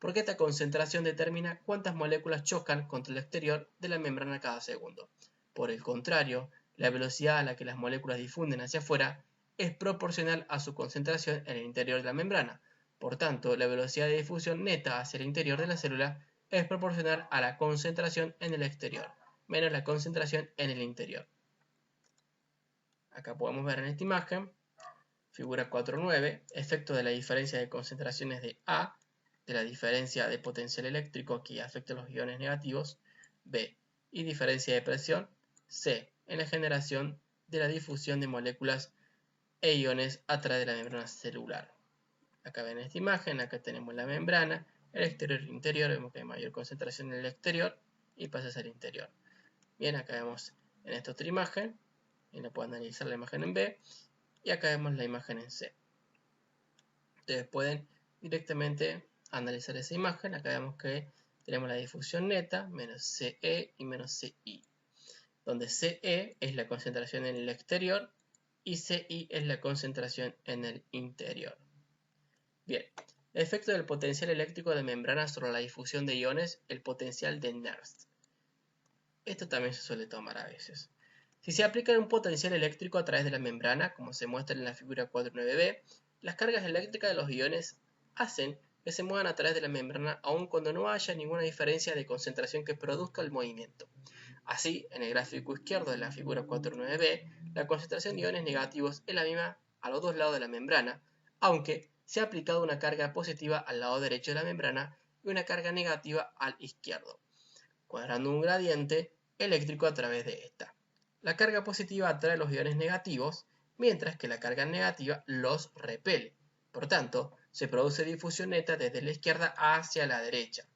porque esta concentración determina cuántas moléculas chocan contra el exterior de la membrana cada segundo. Por el contrario, la velocidad a la que las moléculas difunden hacia afuera es proporcional a su concentración en el interior de la membrana. Por tanto, la velocidad de difusión neta hacia el interior de la célula es proporcional a la concentración en el exterior, menos la concentración en el interior. Acá podemos ver en esta imagen, figura 4.9, efecto de la diferencia de concentraciones de A, de la diferencia de potencial eléctrico que afecta a los iones negativos, B, y diferencia de presión, C, en la generación de la difusión de moléculas e iones a través de la membrana celular. Acá ven esta imagen, acá tenemos la membrana, el exterior y el interior, vemos que hay mayor concentración en el exterior y pasa hacia el interior. Bien, acá vemos en esta otra imagen, y la puedo analizar la imagen en B, y acá vemos la imagen en C. Ustedes pueden directamente analizar esa imagen. Acá vemos que tenemos la difusión neta, menos CE y menos CI, donde CE es la concentración en el exterior y CI es la concentración en el interior. Bien, el efecto del potencial eléctrico de membrana sobre la difusión de iones, el potencial de Nernst. Esto también se suele tomar a veces. Si se aplica un potencial eléctrico a través de la membrana, como se muestra en la figura 4.9b, las cargas eléctricas de los iones hacen que se muevan a través de la membrana aun cuando no haya ninguna diferencia de concentración que produzca el movimiento. Así, en el gráfico izquierdo de la figura 4.9b, la concentración de iones negativos es la misma a los dos lados de la membrana, aunque se ha aplicado una carga positiva al lado derecho de la membrana y una carga negativa al izquierdo, cuadrando un gradiente eléctrico a través de esta. La carga positiva atrae los iones negativos, mientras que la carga negativa los repele. Por tanto, se produce difusión neta desde la izquierda hacia la derecha.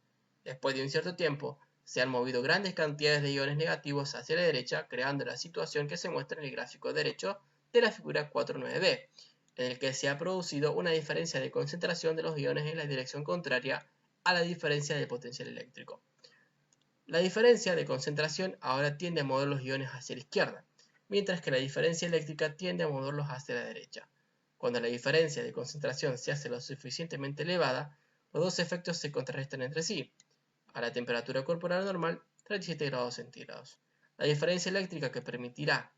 Después de un cierto tiempo, se han movido grandes cantidades de iones negativos hacia la derecha, creando la situación que se muestra en el gráfico derecho de la figura 4.9b, en el que se ha producido una diferencia de concentración de los iones en la dirección contraria a la diferencia de potencial eléctrico. La diferencia de concentración ahora tiende a mover los iones hacia la izquierda, mientras que la diferencia eléctrica tiende a moverlos hacia la derecha. Cuando la diferencia de concentración se hace lo suficientemente elevada, los dos efectos se contrarrestan entre sí. A la temperatura corporal normal, 37 grados centígrados. La diferencia eléctrica que permitirá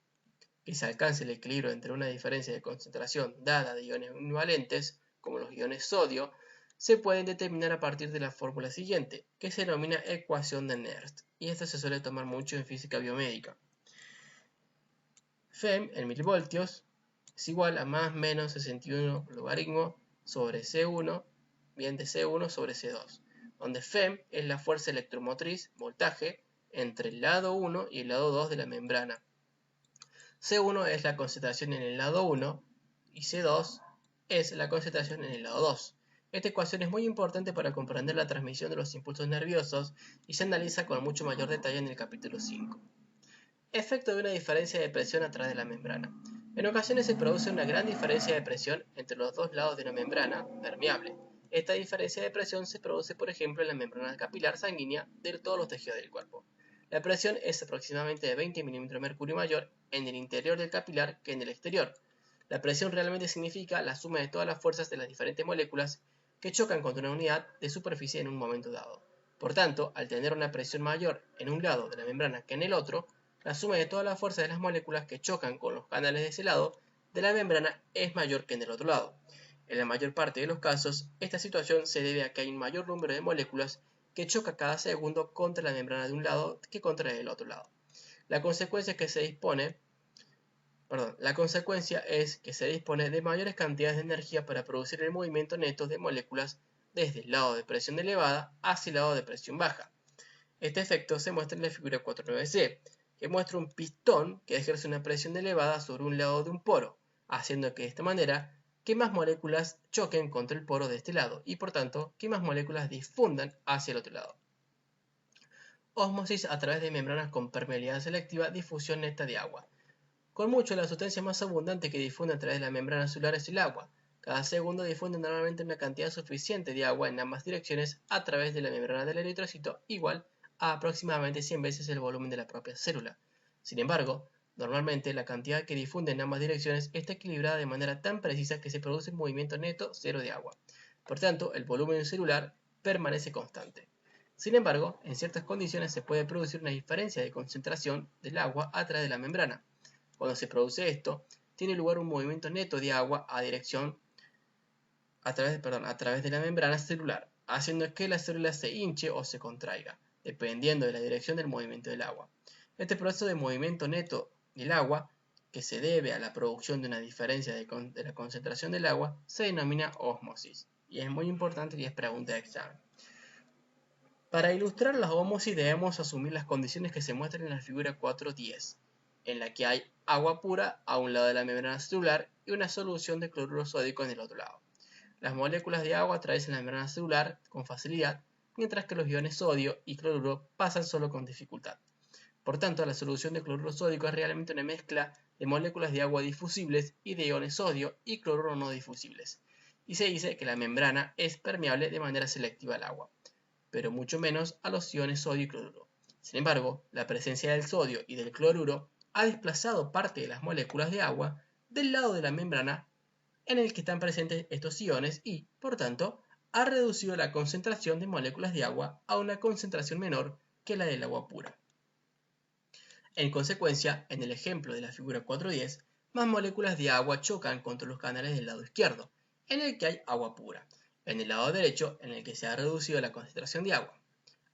que se alcance el equilibrio entre una diferencia de concentración dada de iones univalentes, como los iones sodio, se pueden determinar a partir de la fórmula siguiente, que se denomina ecuación de Nernst, y esta se suele tomar mucho en física biomédica. Fem en milivoltios es igual a más menos 61 logaritmo sobre C1, bien, de C1 sobre C2, donde Φ es la fuerza electromotriz, voltaje, entre el lado 1 y el lado 2 de la membrana. C1 es la concentración en el lado 1 y C2 es la concentración en el lado 2. Esta ecuación es muy importante para comprender la transmisión de los impulsos nerviosos y se analiza con mucho mayor detalle en el capítulo 5. Efecto de una diferencia de presión a través de la membrana. En ocasiones se produce una gran diferencia de presión entre los dos lados de una membrana permeable. Esta diferencia de presión se produce, por ejemplo, en la membrana capilar sanguínea de todos los tejidos del cuerpo. La presión es aproximadamente de 20 mm de mercurio mayor en el interior del capilar que en el exterior. La presión realmente significa la suma de todas las fuerzas de las diferentes moléculas que chocan contra una unidad de superficie en un momento dado. Por tanto, al tener una presión mayor en un lado de la membrana que en el otro, la suma de todas las fuerzas de las moléculas que chocan con los canales de ese lado de la membrana es mayor que en el otro lado. En la mayor parte de los casos, esta situación se debe a que hay un mayor número de moléculas que chocan cada segundo contra la membrana de un lado que contra el otro lado. La consecuencia es que se dispone de mayores cantidades de energía para producir el movimiento neto de moléculas desde el lado de presión elevada hacia el lado de presión baja. Este efecto se muestra en la figura 4.9c, que muestra un pistón que ejerce una presión elevada sobre un lado de un poro, haciendo que de esta manera que más moléculas choquen contra el poro de este lado y por tanto que más moléculas difundan hacia el otro lado. Ósmosis a través de membranas con permeabilidad selectiva, difusión neta de agua. Con mucho, la sustancia más abundante que difunde a través de la membrana celular es el agua. Cada segundo difunde normalmente una cantidad suficiente de agua en ambas direcciones a través de la membrana del eritrocito, igual a aproximadamente 100 veces el volumen de la propia célula. Sin embargo, normalmente la cantidad que difunde en ambas direcciones está equilibrada de manera tan precisa que se produce un movimiento neto cero de agua. Por tanto, el volumen celular permanece constante. Sin embargo, en ciertas condiciones se puede producir una diferencia de concentración del agua a través de la membrana. Cuando se produce esto, tiene lugar un movimiento neto de agua a través de la membrana celular, haciendo que la célula se hinche o se contraiga, dependiendo de la dirección del movimiento del agua. Este proceso de movimiento neto del agua, que se debe a la producción de una diferencia de la concentración del agua, se denomina ósmosis, y es muy importante y es pregunta de examen. Para ilustrar la ósmosis debemos asumir las condiciones que se muestran en la figura 4.10, en la que hay agua pura a un lado de la membrana celular y una solución de cloruro sódico en el otro lado. Las moléculas de agua atraviesan la membrana celular con facilidad, mientras que los iones sodio y cloruro pasan solo con dificultad. Por tanto, la solución de cloruro sódico es realmente una mezcla de moléculas de agua difusibles y de iones sodio y cloruro no difusibles. Y se dice que la membrana es permeable de manera selectiva al agua, pero mucho menos a los iones sodio y cloruro. Sin embargo, la presencia del sodio y del cloruro ha desplazado parte de las moléculas de agua del lado de la membrana en el que están presentes estos iones y, por tanto, ha reducido la concentración de moléculas de agua a una concentración menor que la del agua pura. En consecuencia, en el ejemplo de la figura 4.10, más moléculas de agua chocan contra los canales del lado izquierdo, en el que hay agua pura, en el lado derecho, en el que se ha reducido la concentración de agua.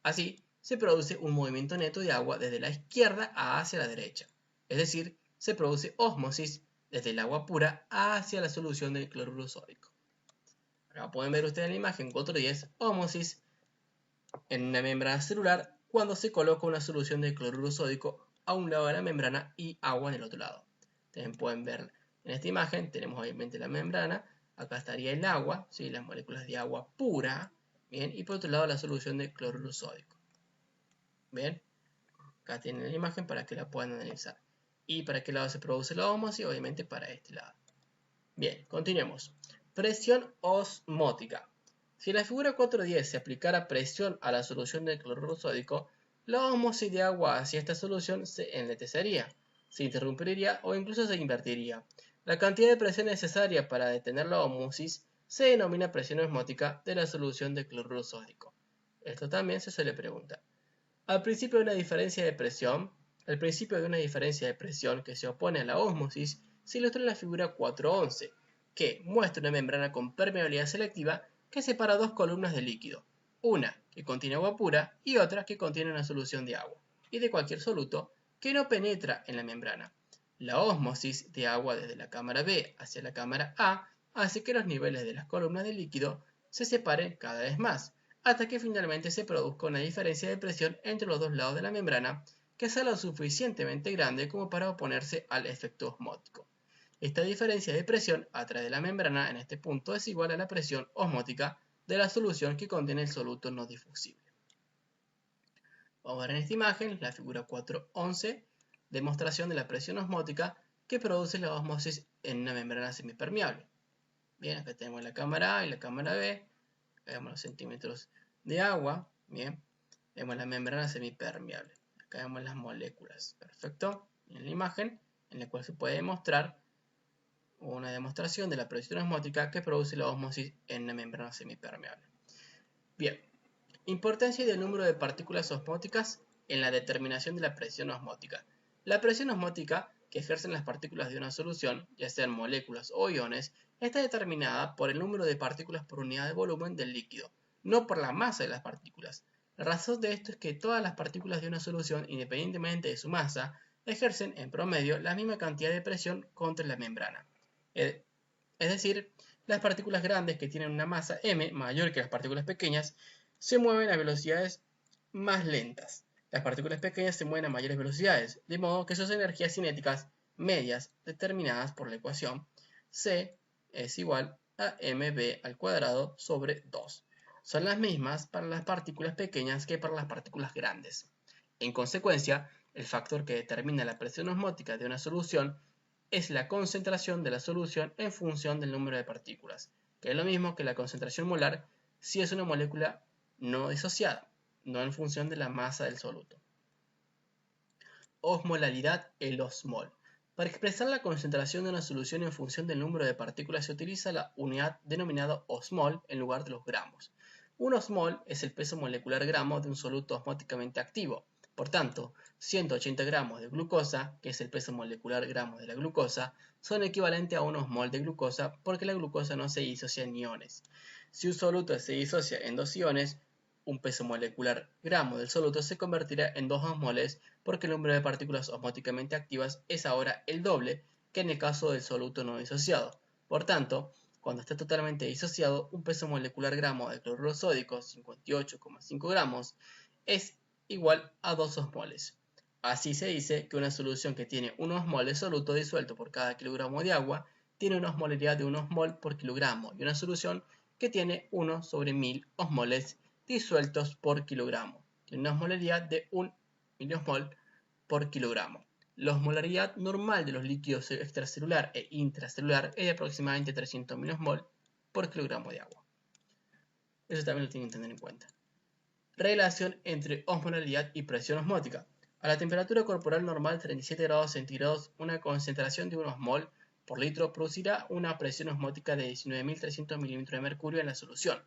Así, se produce un movimiento neto de agua desde la izquierda hacia la derecha, es decir, se produce ósmosis desde el agua pura hacia la solución del cloruro sódico. Ahora pueden ver ustedes en la imagen 4.10, ósmosis en una membrana celular cuando se coloca una solución de cloruro sódico a un lado de la membrana y agua en el otro lado. También pueden ver en esta imagen, tenemos obviamente la membrana, acá estaría el agua, ¿sí? Las moléculas de agua pura, bien, y por otro lado la solución de cloruro sódico. Bien, acá tienen la imagen para que la puedan analizar. ¿Y para qué lado se produce la ósmosis? Obviamente para este lado. Bien, continuemos. Presión osmótica. Si en la figura 4.10 se aplicara presión a la solución del cloruro sódico, la ósmosis de agua hacia esta solución se enlentecería, se interrumpiría o incluso se invertiría. La cantidad de presión necesaria para detener la ósmosis se denomina presión osmótica de la solución de cloruro sódico. Esto también se suele preguntar. El principio de una diferencia de presión que se opone a la ósmosis se ilustra en la figura 4.11, que muestra una membrana con permeabilidad selectiva que separa dos columnas de líquido, una que contiene agua pura y otra que contiene una solución de agua, y de cualquier soluto que no penetra en la membrana. La ósmosis de agua desde la cámara B hacia la cámara A hace que los niveles de las columnas de líquido se separen cada vez más, hasta que finalmente se produzca una diferencia de presión entre los dos lados de la membrana que sea lo suficientemente grande como para oponerse al efecto osmótico. Esta diferencia de presión a través de la membrana en este punto es igual a la presión osmótica de la solución que contiene el soluto no difusible. Vamos a ver en esta imagen la figura 4.11, demostración de la presión osmótica que produce la ósmosis en una membrana semipermeable. Bien, acá tenemos la cámara A y la cámara B, vemos los centímetros de agua, bien, vemos la membrana semipermeable. Acá vemos las moléculas, perfecto, en la imagen en la cual se puede demostrar una demostración de la presión osmótica que produce la ósmosis en una membrana semipermeable. Bien, importancia del número de partículas osmóticas en la determinación de la presión osmótica. La presión osmótica que ejercen las partículas de una solución, ya sean moléculas o iones, está determinada por el número de partículas por unidad de volumen del líquido, no por la masa de las partículas. La razón de esto es que todas las partículas de una solución, independientemente de su masa, ejercen en promedio la misma cantidad de presión contra la membrana. Es decir, las partículas grandes que tienen una masa m mayor que las partículas pequeñas se mueven a velocidades más lentas. Las partículas pequeñas se mueven a mayores velocidades, de modo que sus energías cinéticas medias determinadas por la ecuación C es igual a mv al cuadrado sobre 2. Son las mismas para las partículas pequeñas que para las partículas grandes. En consecuencia, el factor que determina la presión osmótica de una solución es la concentración de la solución en función del número de partículas, que es lo mismo que la concentración molar si es una molécula no disociada, no en función de la masa del soluto. Osmolaridad, el osmol. Para expresar la concentración de una solución en función del número de partículas se utiliza la unidad denominada osmol en lugar de los gramos. Un osmol es el peso molecular gramo de un soluto osmóticamente activo. Por tanto, 180 gramos de glucosa, que es el peso molecular gramo de la glucosa, son equivalentes a un osmol de glucosa porque la glucosa no se disocia en iones. Si un soluto se disocia en dos iones, un peso molecular gramo del soluto se convertirá en 2 osmoles porque el número de partículas osmóticamente activas es ahora el doble que en el caso del soluto no disociado. Por tanto, cuando está totalmente disociado, un peso molecular gramo de cloruro sódico, 58,5 gramos, es igual a 2 osmoles. Así se dice que una solución que tiene 1 osmol de soluto disuelto por cada kilogramo de agua tiene una osmolaridad de 1 osmol por kilogramo y una solución que tiene 1 sobre 1000 osmoles disueltos por kilogramo. Tiene una osmolaridad de 1 miliosmol por kilogramo. La osmolaridad normal de los líquidos extracelular e intracelular es de aproximadamente 300 miliosmol por kilogramo de agua. Eso también lo tienen que tener en cuenta. Relación entre osmolaridad y presión osmótica. A la temperatura corporal normal 37 grados centígrados, una concentración de 1 osmol por litro producirá una presión osmótica de 19.300 milímetros de mercurio en la solución.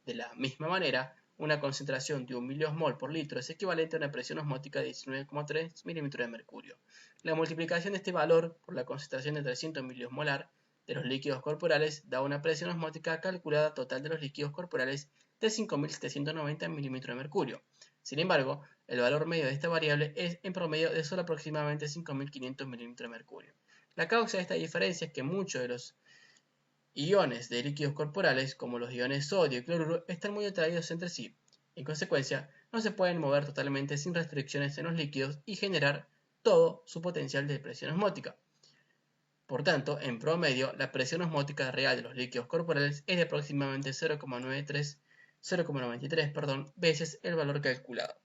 De la misma manera, una concentración de 1 miliosmol por litro es equivalente a una presión osmótica de 19,3 milímetros de mercurio. La multiplicación de este valor por la concentración de 300 miliosmolar de los líquidos corporales da una presión osmótica calculada total de los líquidos corporales de 5.790 milímetros de mercurio. Sin embargo, el valor medio de esta variable es en promedio de solo aproximadamente 5.500 milímetros de mercurio. La causa de esta diferencia es que muchos de los iones de líquidos corporales, como los iones sodio y cloruro, están muy atraídos entre sí. En consecuencia, no se pueden mover totalmente sin restricciones en los líquidos y generar todo su potencial de presión osmótica. Por tanto, en promedio, la presión osmótica real de los líquidos corporales es de aproximadamente 0,93 veces el valor calculado.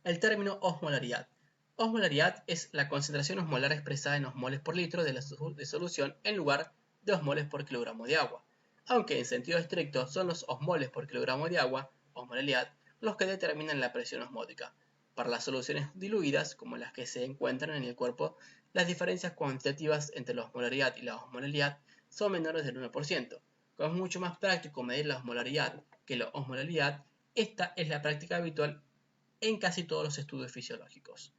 El término osmolaridad. Osmolaridad es la concentración osmolar expresada en osmoles por litro de solución en lugar de osmoles por kilogramo de agua, aunque en sentido estricto son los osmoles por kilogramo de agua, osmolaridad, los que determinan la presión osmótica. Para las soluciones diluidas, como las que se encuentran en el cuerpo, las diferencias cuantitativas entre la osmolaridad y la osmolaridad son menores del 1%. Como es mucho más práctico medir la osmolaridad que la osmolaridad, esta es la práctica habitual en casi todos los estudios fisiológicos.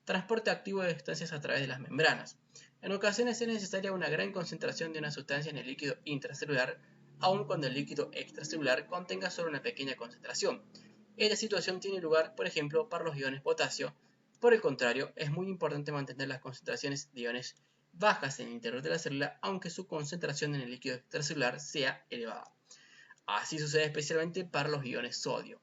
Transporte activo de sustancias a través de las membranas. En ocasiones es necesaria una gran concentración de una sustancia en el líquido intracelular, aun cuando el líquido extracelular contenga solo una pequeña concentración. Esta situación tiene lugar, por ejemplo, para los iones potasio, Por el contrario, es muy importante mantener las concentraciones de iones bajas en el interior de la célula, aunque su concentración en el líquido extracelular sea elevada. Así sucede especialmente para los iones sodio.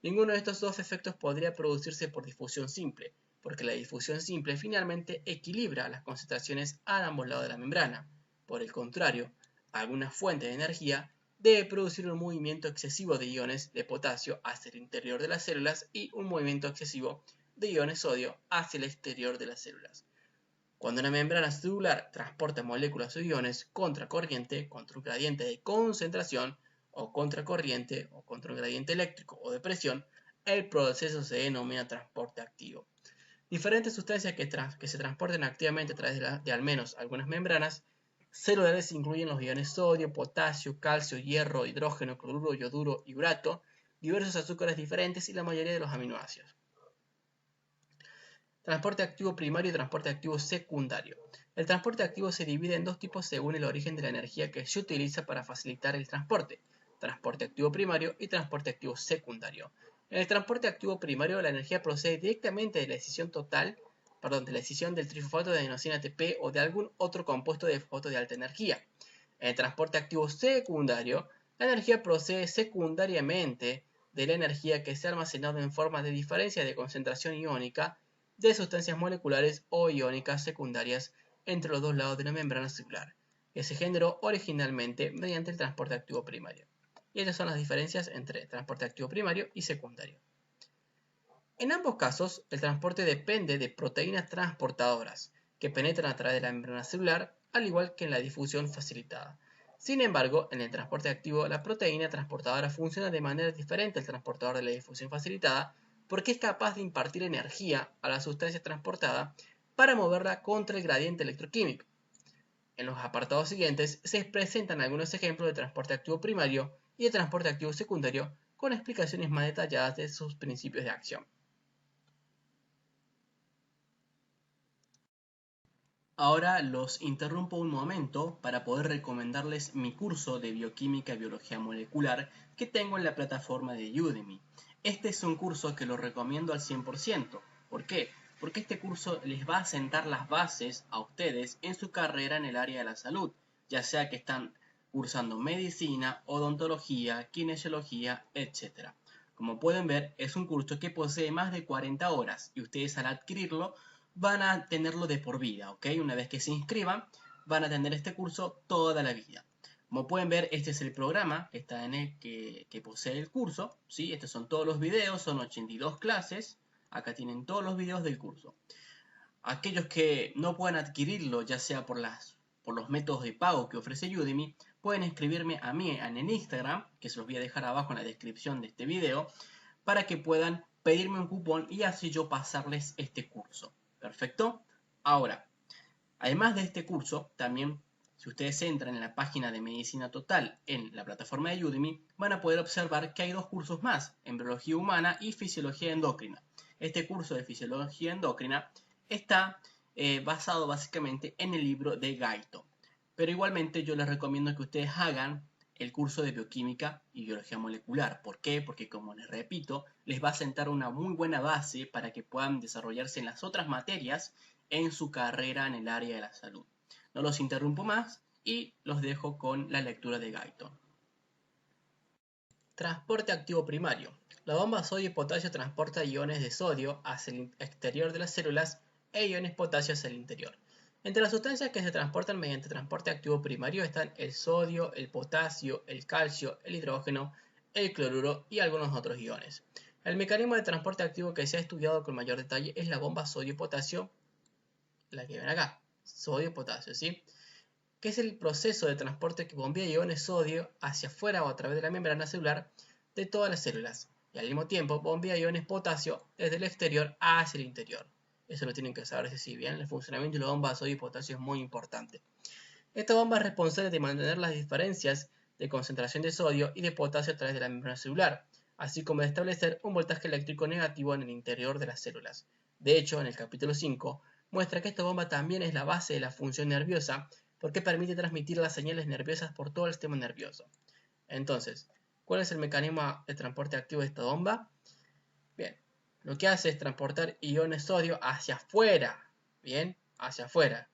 Ninguno de estos dos efectos podría producirse por difusión simple, porque la difusión simple finalmente equilibra las concentraciones a ambos lados de la membrana. Por el contrario, alguna fuente de energía debe producir un movimiento excesivo de iones de potasio hacia el interior de las células y un movimiento excesivo de iones sodio hacia el exterior de las células. Cuando una membrana celular transporta moléculas o iones contra corriente, contra un gradiente de concentración, o contracorriente, o contra un gradiente eléctrico o de presión, el proceso se denomina transporte activo. Diferentes sustancias que se transportan activamente a través de al menos algunas membranas celulares incluyen los iones sodio, potasio, calcio, hierro, hidrógeno, cloruro, yoduro y urato, diversos azúcares diferentes y la mayoría de los aminoácidos. Transporte activo primario y transporte activo secundario. El transporte activo se divide en dos tipos según el origen de la energía que se utiliza para facilitar el transporte: transporte activo primario y transporte activo secundario. En el transporte activo primario, la energía procede directamente de la escisión del trifosfato de adenosina ATP o de algún otro compuesto de fosfato de alta energía. En el transporte activo secundario, la energía procede secundariamente de la energía que se ha almacenado en forma de diferencia de concentración iónica de sustancias moleculares o iónicas secundarias entre los dos lados de la membrana celular, que se generó originalmente mediante el transporte activo primario. Y estas son las diferencias entre transporte activo primario y secundario. En ambos casos, el transporte depende de proteínas transportadoras, que penetran a través de la membrana celular, al igual que en la difusión facilitada. Sin embargo, en el transporte activo, la proteína transportadora funciona de manera diferente al transportador de la difusión facilitada, porque es capaz de impartir energía a la sustancia transportada para moverla contra el gradiente electroquímico. En los apartados siguientes se presentan algunos ejemplos de transporte activo primario y de transporte activo secundario con explicaciones más detalladas de sus principios de acción. Ahora los interrumpo un momento para poder recomendarles mi curso de Bioquímica y Biología Molecular que tengo en la plataforma de Udemy. Este es un curso que lo recomiendo al 100%. ¿Por qué? Porque este curso les va a sentar las bases a ustedes en su carrera en el área de la salud, ya sea que están cursando medicina, odontología, kinesiología, etc. Como pueden ver, es un curso que posee más de 40 horas y ustedes al adquirirlo van a tenerlo de por vida, ¿ok? Una vez que se inscriban, van a tener este curso toda la vida. Como pueden ver, este es el programa que está en el que posee el curso, ¿sí? Estos son todos los videos, son 82 clases. Acá tienen todos los videos del curso. Aquellos que no puedan adquirirlo, ya sea por los métodos de pago que ofrece Udemy, pueden escribirme a mí en el Instagram, que se los voy a dejar abajo en la descripción de este video, para que puedan pedirme un cupón y así yo pasarles este curso. Perfecto. Ahora, además de este curso, también si ustedes entran en la página de Medicina Total en la plataforma de Udemy, van a poder observar que hay dos cursos más, en Biología Humana y Fisiología Endocrina. Este curso de Fisiología Endocrina está basado básicamente en el libro de Guyton. Pero igualmente yo les recomiendo que ustedes hagan el curso de Bioquímica y Biología Molecular. ¿Por qué? Porque, como les repito, les va a sentar una muy buena base para que puedan desarrollarse en las otras materias en su carrera en el área de la salud. No los interrumpo más y los dejo con la lectura de Guyton. Transporte activo primario. La bomba sodio y potasio transporta iones de sodio hacia el exterior de las células e iones potasio hacia el interior. Entre las sustancias que se transportan mediante transporte activo primario están el sodio, el potasio, el calcio, el hidrógeno, el cloruro y algunos otros iones. El mecanismo de transporte activo que se ha estudiado con mayor detalle es la bomba sodio-potasio, la que ven acá, sodio-potasio, ¿sí? Que es el proceso de transporte que bombea iones sodio hacia afuera o a través de la membrana celular de todas las células, y al mismo tiempo bombea iones potasio desde el exterior hacia el interior. Eso lo tienen que saber, si bien el funcionamiento de la bomba de sodio y potasio es muy importante. Esta bomba es responsable de mantener las diferencias de concentración de sodio y de potasio a través de la membrana celular, así como de establecer un voltaje eléctrico negativo en el interior de las células. De hecho, en el capítulo 5, muestra que esta bomba también es la base de la función nerviosa porque permite transmitir las señales nerviosas por todo el sistema nervioso. Entonces, ¿cuál es el mecanismo de transporte activo de esta bomba? Bien, lo que hace es transportar iones sodio hacia afuera, bien, hacia afuera,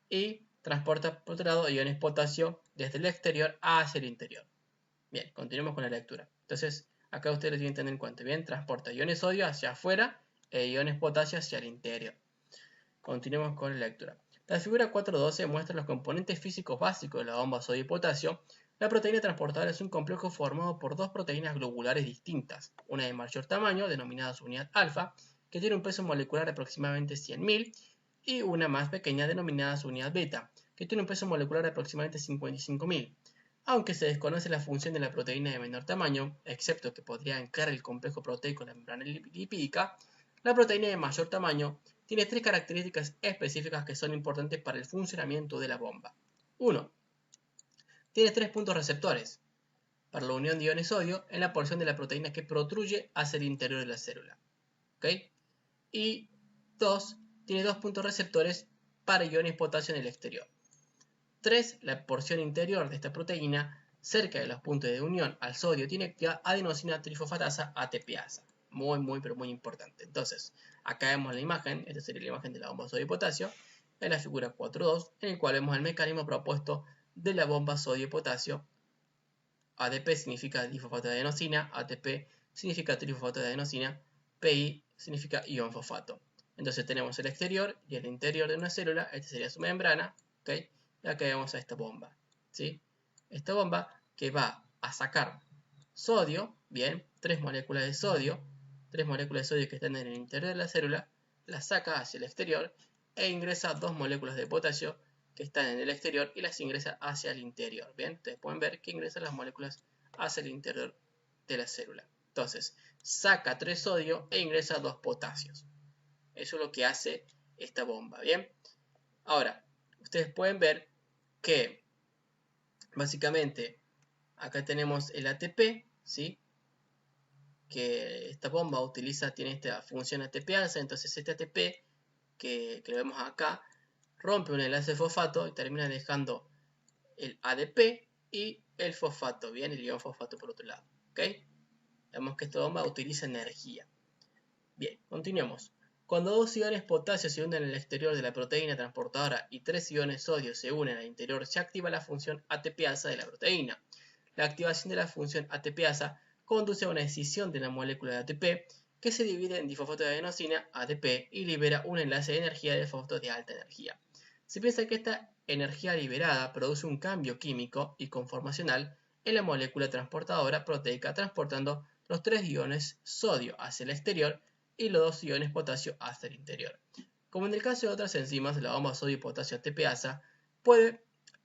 y transporta por otro lado iones potasio desde el exterior hacia el interior. Bien, continuemos con la lectura. Entonces, acá ustedes lo tienen que tener en cuenta, bien, transporta iones sodio hacia afuera e iones potasio hacia el interior. Continuemos con la lectura. La figura 4.12 muestra los componentes físicos básicos de la bomba sodio y potasio. La proteína transportadora es un complejo formado por dos proteínas globulares distintas, una de mayor tamaño, denominada su unidad alfa, que tiene un peso molecular de aproximadamente 100.000, y una más pequeña, denominada su unidad beta, que tiene un peso molecular de aproximadamente 55.000. Aunque se desconoce la función de la proteína de menor tamaño, excepto que podría anclar el complejo proteico en la membrana lipídica, la proteína de mayor tamaño tiene tres características específicas que son importantes para el funcionamiento de la bomba. 1. Tiene 3 puntos receptores para la unión de iones sodio en la porción de la proteína que protruye hacia el interior de la célula. ¿Okay? Y 2. Tiene 2 puntos receptores para iones potasio en el exterior. 3. La porción interior de esta proteína, cerca de los puntos de unión al sodio, tiene actividad adenosina trifosfatasa ATPasa. Muy, pero muy importante. Entonces, acá vemos la imagen, esta sería la imagen de la bomba sodio y potasio, en la figura 4.2, en el cual vemos el mecanismo propuesto de la bomba sodio y potasio. ADP significa difosfato de adenosina, ATP significa trifosfato de adenosina, PI significa ion fosfato. Entonces tenemos el exterior y el interior de una célula, esta sería su membrana, ¿okay? Y acá vemos a esta bomba, ¿sí? Esta bomba que va a sacar sodio, bien, 3 moléculas de sodio que están en el interior de la célula, las saca hacia el exterior e ingresa 2 moléculas de potasio que están en el exterior y las ingresa hacia el interior, bien, ustedes pueden ver que ingresan las moléculas hacia el interior de la célula. Entonces, saca 3 sodio e ingresa 2 potasios. Eso es lo que hace esta bomba, bien. Ahora, ustedes pueden ver que básicamente acá tenemos el ATP, ¿sí? Que esta bomba tiene esta función ATPasa, entonces este ATP que lo vemos acá rompe un enlace de fosfato y termina dejando el ADP y el fosfato, bien, el ion fosfato por otro lado, ¿ok? Vemos que esta bomba utiliza energía. Bien, continuemos. Cuando 2 iones potasio se unen en el exterior de la proteína transportadora y 3 iones sodio se unen al interior, se activa la función ATPasa de la proteína. La activación de la función ATPasa conduce a una escisión de la molécula de ATP que se divide en difosfato de adenosina, ADP, y libera un enlace de energía de fosfato de alta energía. Se piensa que esta energía liberada produce un cambio químico y conformacional en la molécula transportadora proteica, transportando los 3 iones sodio hacia el exterior y los 2 iones potasio hacia el interior. Como en el caso de otras enzimas, la bomba sodio y potasio ATPasa puede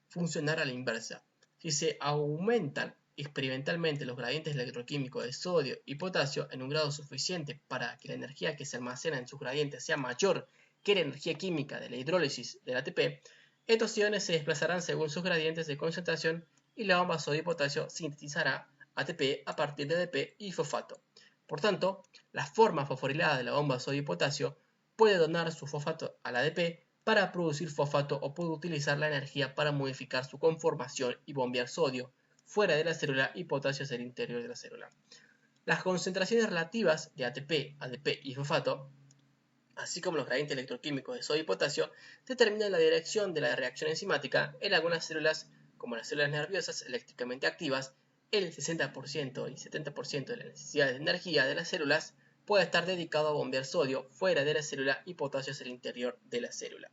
funcionar a la inversa. Si se aumentan experimentalmente los gradientes electroquímicos de sodio y potasio en un grado suficiente para que la energía que se almacena en sus gradientes sea mayor que la energía química de la hidrólisis del ATP, estos iones se desplazarán según sus gradientes de concentración y la bomba sodio y potasio sintetizará ATP a partir de ADP y fosfato. Por tanto, la forma fosforilada de la bomba sodio y potasio puede donar su fosfato al ADP para producir fosfato o puede utilizar la energía para modificar su conformación y bombear sodio fuera de la célula y potasio hacia el interior de la célula. Las concentraciones relativas de ATP, ADP y fosfato, así como los gradientes electroquímicos de sodio y potasio, determinan la dirección de la reacción enzimática en algunas células, como las células nerviosas eléctricamente activas. El 60% y 70% de la necesidad de energía de las células puede estar dedicado a bombear sodio fuera de la célula y potasio hacia el interior de la célula.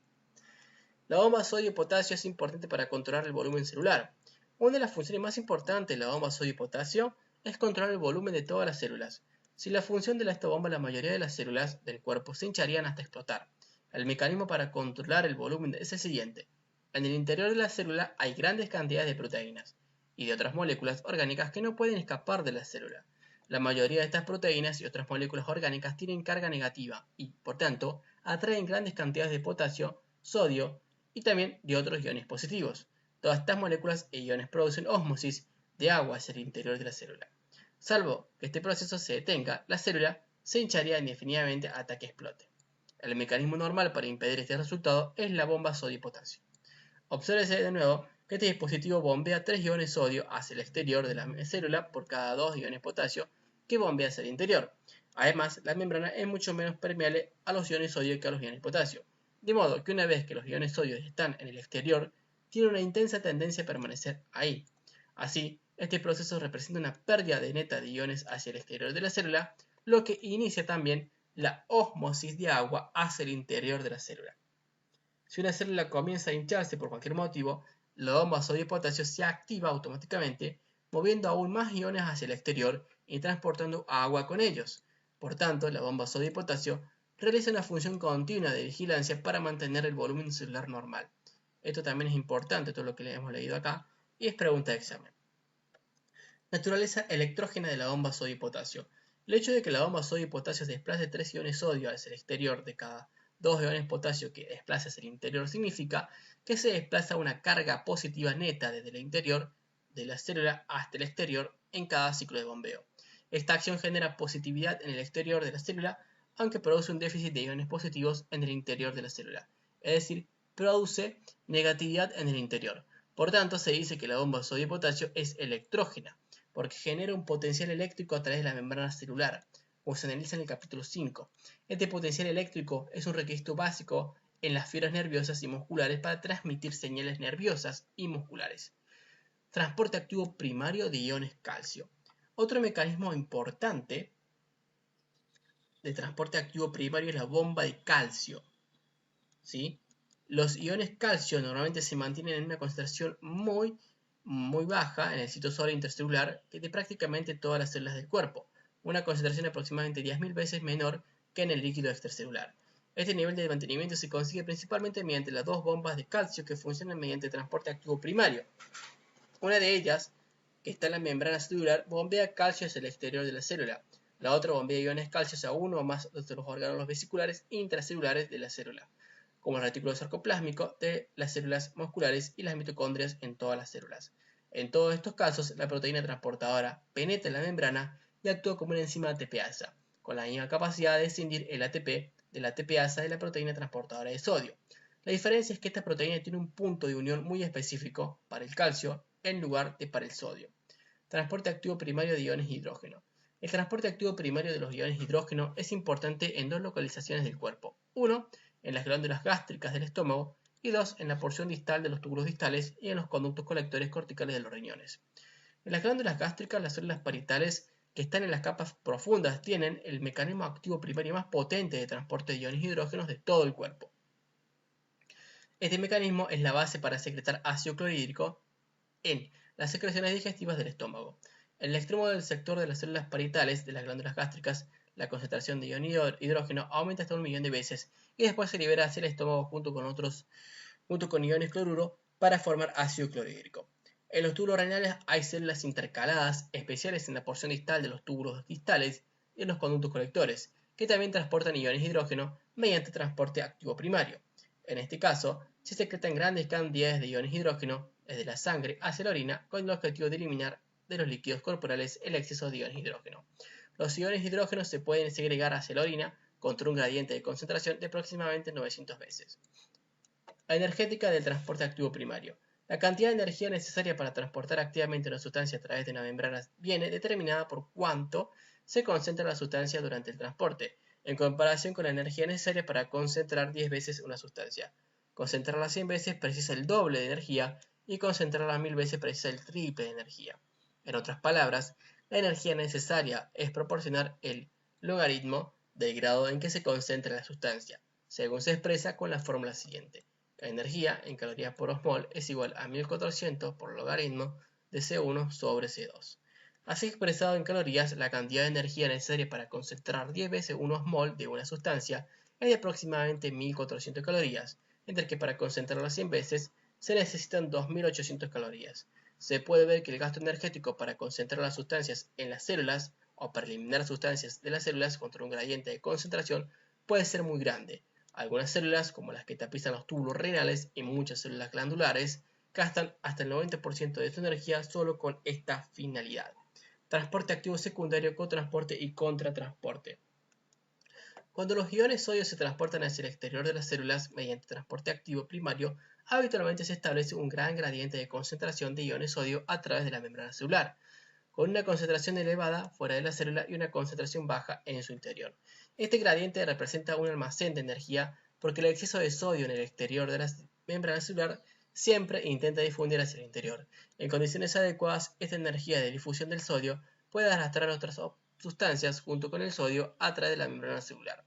La bomba sodio y potasio es importante para controlar el volumen celular. Una de las funciones más importantes de la bomba sodio y potasio es controlar el volumen de todas las células. Sin la función de esta bomba, la mayoría de las células del cuerpo se hincharían hasta explotar. El mecanismo para controlar el volumen es el siguiente. En el interior de la célula hay grandes cantidades de proteínas y de otras moléculas orgánicas que no pueden escapar de la célula. La mayoría de estas proteínas y otras moléculas orgánicas tienen carga negativa y, por tanto, atraen grandes cantidades de potasio, sodio y también de otros iones positivos. Todas estas moléculas e iones producen ósmosis de agua hacia el interior de la célula. Salvo que este proceso se detenga, la célula se hincharía indefinidamente hasta que explote. El mecanismo normal para impedir este resultado es la bomba sodio y potasio. Obsérvese de nuevo que este dispositivo bombea 3 iones sodio hacia el exterior de la célula por cada 2 iones potasio que bombea hacia el interior. Además, la membrana es mucho menos permeable a los iones sodio que a los iones potasio, de modo que una vez que los iones sodio están en el exterior, tienen una intensa tendencia a permanecer ahí. Así, este proceso representa una pérdida neta de iones hacia el exterior de la célula, lo que inicia también la ósmosis de agua hacia el interior de la célula. Si una célula comienza a hincharse por cualquier motivo, la bomba sodio y potasio se activa automáticamente, moviendo aún más iones hacia el exterior y transportando agua con ellos. Por tanto, la bomba sodio y potasio realiza una función continua de vigilancia para mantener el volumen celular normal. Esto también es importante, todo lo que le hemos leído acá, y es pregunta de examen. Naturaleza electrógena de la bomba sodio y potasio. El hecho de que la bomba sodio y potasio desplace 3 iones sodio hacia el exterior de cada 2 iones potasio que desplaza hacia el interior significa que se desplaza una carga positiva neta desde el interior de la célula hasta el exterior en cada ciclo de bombeo. Esta acción genera positividad en el exterior de la célula, aunque produce un déficit de iones positivos en el interior de la célula, es decir, produce negatividad en el interior. Por tanto, se dice que la bomba sodio y potasio es electrógena, porque genera un potencial eléctrico a través de la membrana celular, como se analiza en el capítulo 5. Este potencial eléctrico es un requisito básico en las fibras nerviosas y musculares para transmitir señales nerviosas y musculares. Transporte activo primario de iones calcio. Otro mecanismo importante de transporte activo primario es la bomba de calcio. ¿Sí? Los iones calcio normalmente se mantienen en una concentración muy baja en el citosol intercelular de prácticamente todas las células del cuerpo, una concentración aproximadamente 10.000 veces menor que en el líquido extracelular. Este nivel de mantenimiento se consigue principalmente mediante las dos bombas de calcio que funcionan mediante transporte activo primario. Una de ellas, que está en la membrana celular, bombea calcio hacia el exterior de la célula. La otra bombea iones calcio hacia uno o más de los órganos vesiculares intracelulares de la célula, como el retículo sarcoplásmico de las células musculares y las mitocondrias en todas las células. En todos estos casos, la proteína transportadora penetra en la membrana y actúa como una enzima ATPasa, con la misma capacidad de escindir el ATP de la ATPasa de la proteína transportadora de sodio. La diferencia es que esta proteína tiene un punto de unión muy específico para el calcio en lugar de para el sodio. Transporte activo primario de iones hidrógeno. El transporte activo primario de los iones hidrógeno es importante en dos localizaciones del cuerpo. Uno, en las glándulas gástricas del estómago, y dos, en la porción distal de los túbulos distales y en los conductos colectores corticales de los riñones. En las glándulas gástricas, las células parietales que están en las capas profundas tienen el mecanismo activo primario más potente de transporte de iones hidrógenos de todo el cuerpo. Este mecanismo es la base para secretar ácido clorhídrico en las secreciones digestivas del estómago. En el extremo del sector de las células parietales de las glándulas gástricas, la concentración de iones hidrógeno aumenta hasta 1.000.000 de veces y después se libera hacia el estómago junto con iones cloruro para formar ácido clorhídrico. En los túbulos renales hay células intercaladas especiales en la porción distal de los túbulos distales y en los conductos colectores, que también transportan iones hidrógeno mediante transporte activo primario. En este caso, se secretan grandes cantidades de iones hidrógeno desde la sangre hacia la orina con el objetivo de eliminar de los líquidos corporales el exceso de iones hidrógeno. Los iones hidrógeno se pueden segregar hacia la orina contra un gradiente de concentración de aproximadamente 900 veces. La energética del transporte activo primario. La cantidad de energía necesaria para transportar activamente una sustancia a través de una membrana viene determinada por cuánto se concentra la sustancia durante el transporte, en comparación con la energía necesaria para concentrar 10 veces una sustancia. Concentrarla 100 veces precisa el doble de energía y concentrarla 1000 veces precisa el triple de energía. En otras palabras, la energía necesaria es proporcional el logaritmo del grado en que se concentra la sustancia, según se expresa con la fórmula siguiente. La energía en calorías por osmol es igual a 1400 por logaritmo de C1 sobre C2. Así expresado en calorías, la cantidad de energía necesaria para concentrar 10 veces un osmol de una sustancia es de aproximadamente 1400 calorías, mientras que para concentrarla 100 veces se necesitan 2800 calorías. Se puede ver que el gasto energético para concentrar las sustancias en las células o para eliminar sustancias de las células contra un gradiente de concentración puede ser muy grande. Algunas células, como las que tapizan los túbulos renales y muchas células glandulares, gastan hasta el 90% de su energía solo con esta finalidad. Transporte activo secundario, cotransporte y contratransporte. Cuando los iones sodio se transportan hacia el exterior de las células mediante transporte activo primario, habitualmente se establece un gran gradiente de concentración de iones sodio a través de la membrana celular. con una concentración elevada fuera de la célula y una concentración baja en su interior. Este gradiente representa un almacén de energía porque el exceso de sodio en el exterior de la membrana celular siempre intenta difundir hacia el interior. En condiciones adecuadas, esta energía de difusión del sodio puede arrastrar otras sustancias junto con el sodio a través de la membrana celular.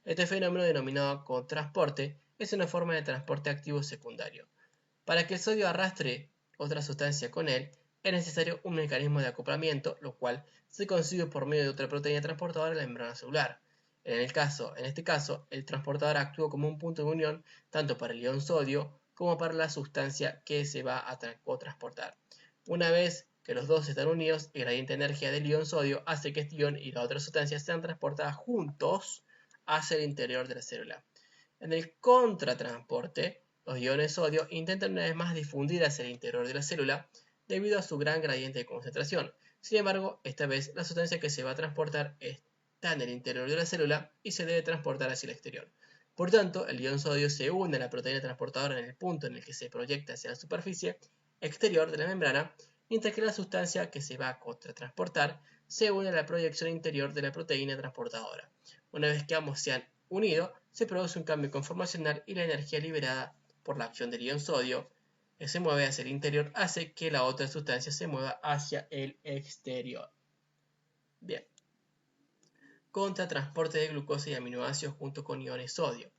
Este fenómeno, denominado cotransporte, es una forma de transporte activo secundario. Para que el sodio arrastre otra sustancia con él, es necesario un mecanismo de acoplamiento, lo cual se consigue por medio de otra proteína transportadora en la membrana celular. En este caso, el transportador actúa como un punto de unión tanto para el ion sodio como para la sustancia que se va a transportar. Una vez que los dos están unidos, el gradiente de energía del ion sodio hace que este ion y la otra sustancia sean transportadas juntos hacia el interior de la célula. En el contratransporte, los iones sodio intentan una vez más difundir hacia el interior de la célula debido a su gran gradiente de concentración. Sin embargo, esta vez la sustancia que se va a transportar está en el interior de la célula y se debe transportar hacia el exterior. Por tanto, el ion sodio se une a la proteína transportadora en el punto en el que se proyecta hacia la superficie exterior de la membrana, mientras que la sustancia que se va a contratransportar se une a la proyección interior de la proteína transportadora. Una vez que ambos se han unido, se produce un cambio conformacional y la energía liberada por la acción del ion sodio que se mueve hacia el interior hace que la otra sustancia se mueva hacia el exterior. Bien. Contratransporte de glucosa y aminoácidos junto con iones sodio.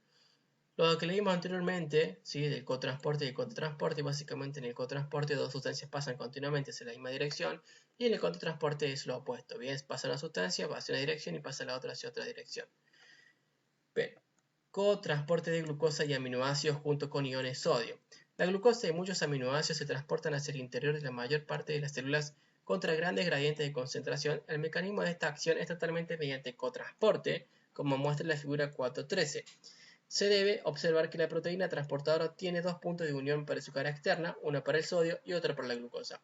Lo que leímos anteriormente, ¿sí? Del cotransporte y el contratransporte, básicamente en el cotransporte dos sustancias pasan continuamente hacia la misma dirección y en el contratransporte es lo opuesto, ¿bien? Pasa una sustancia, va hacia una dirección y pasa la otra hacia otra dirección. Bien. Cotransporte de glucosa y aminoácidos junto con iones sodio. La glucosa y muchos aminoácidos se transportan hacia el interior de la mayor parte de las células contra grandes gradientes de concentración. El mecanismo de esta acción es totalmente mediante cotransporte, como muestra la figura 4.13. Se debe observar que la proteína transportadora tiene dos puntos de unión para su cara externa, uno para el sodio y otro para la glucosa.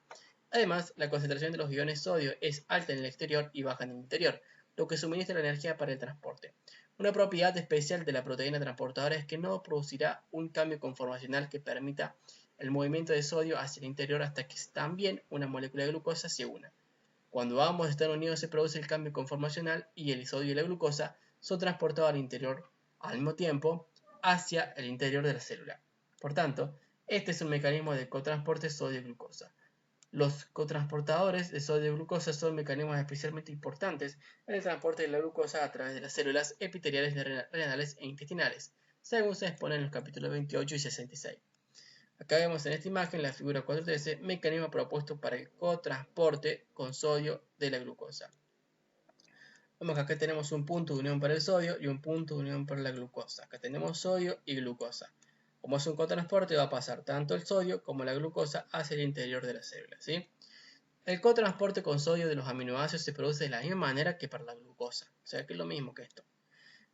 Además, la concentración de los iones sodio es alta en el exterior y baja en el interior, lo que suministra la energía para el transporte. Una propiedad especial de la proteína transportadora es que no producirá un cambio conformacional que permita el movimiento de sodio hacia el interior hasta que también una molécula de glucosa se una. Cuando ambos están unidos se produce el cambio conformacional y el sodio y la glucosa son transportados al interior al mismo tiempo hacia el interior de la célula. Por tanto, este es un mecanismo de cotransporte sodio-glucosa. Los cotransportadores de sodio y glucosa son mecanismos especialmente importantes en el transporte de la glucosa a través de las células epiteliales renales e intestinales, según se expone en los capítulos 28 y 66. Acá vemos en esta imagen la figura 4.13, mecanismo propuesto para el cotransporte con sodio de la glucosa. Vemos que acá tenemos un punto de unión para el sodio y un punto de unión para la glucosa. Acá tenemos sodio y glucosa. Como es un cotransporte, va a pasar tanto el sodio como la glucosa hacia el interior de la célula, ¿sí? El cotransporte con sodio de los aminoácidos se produce de la misma manera que para la glucosa, o sea que es lo mismo que esto.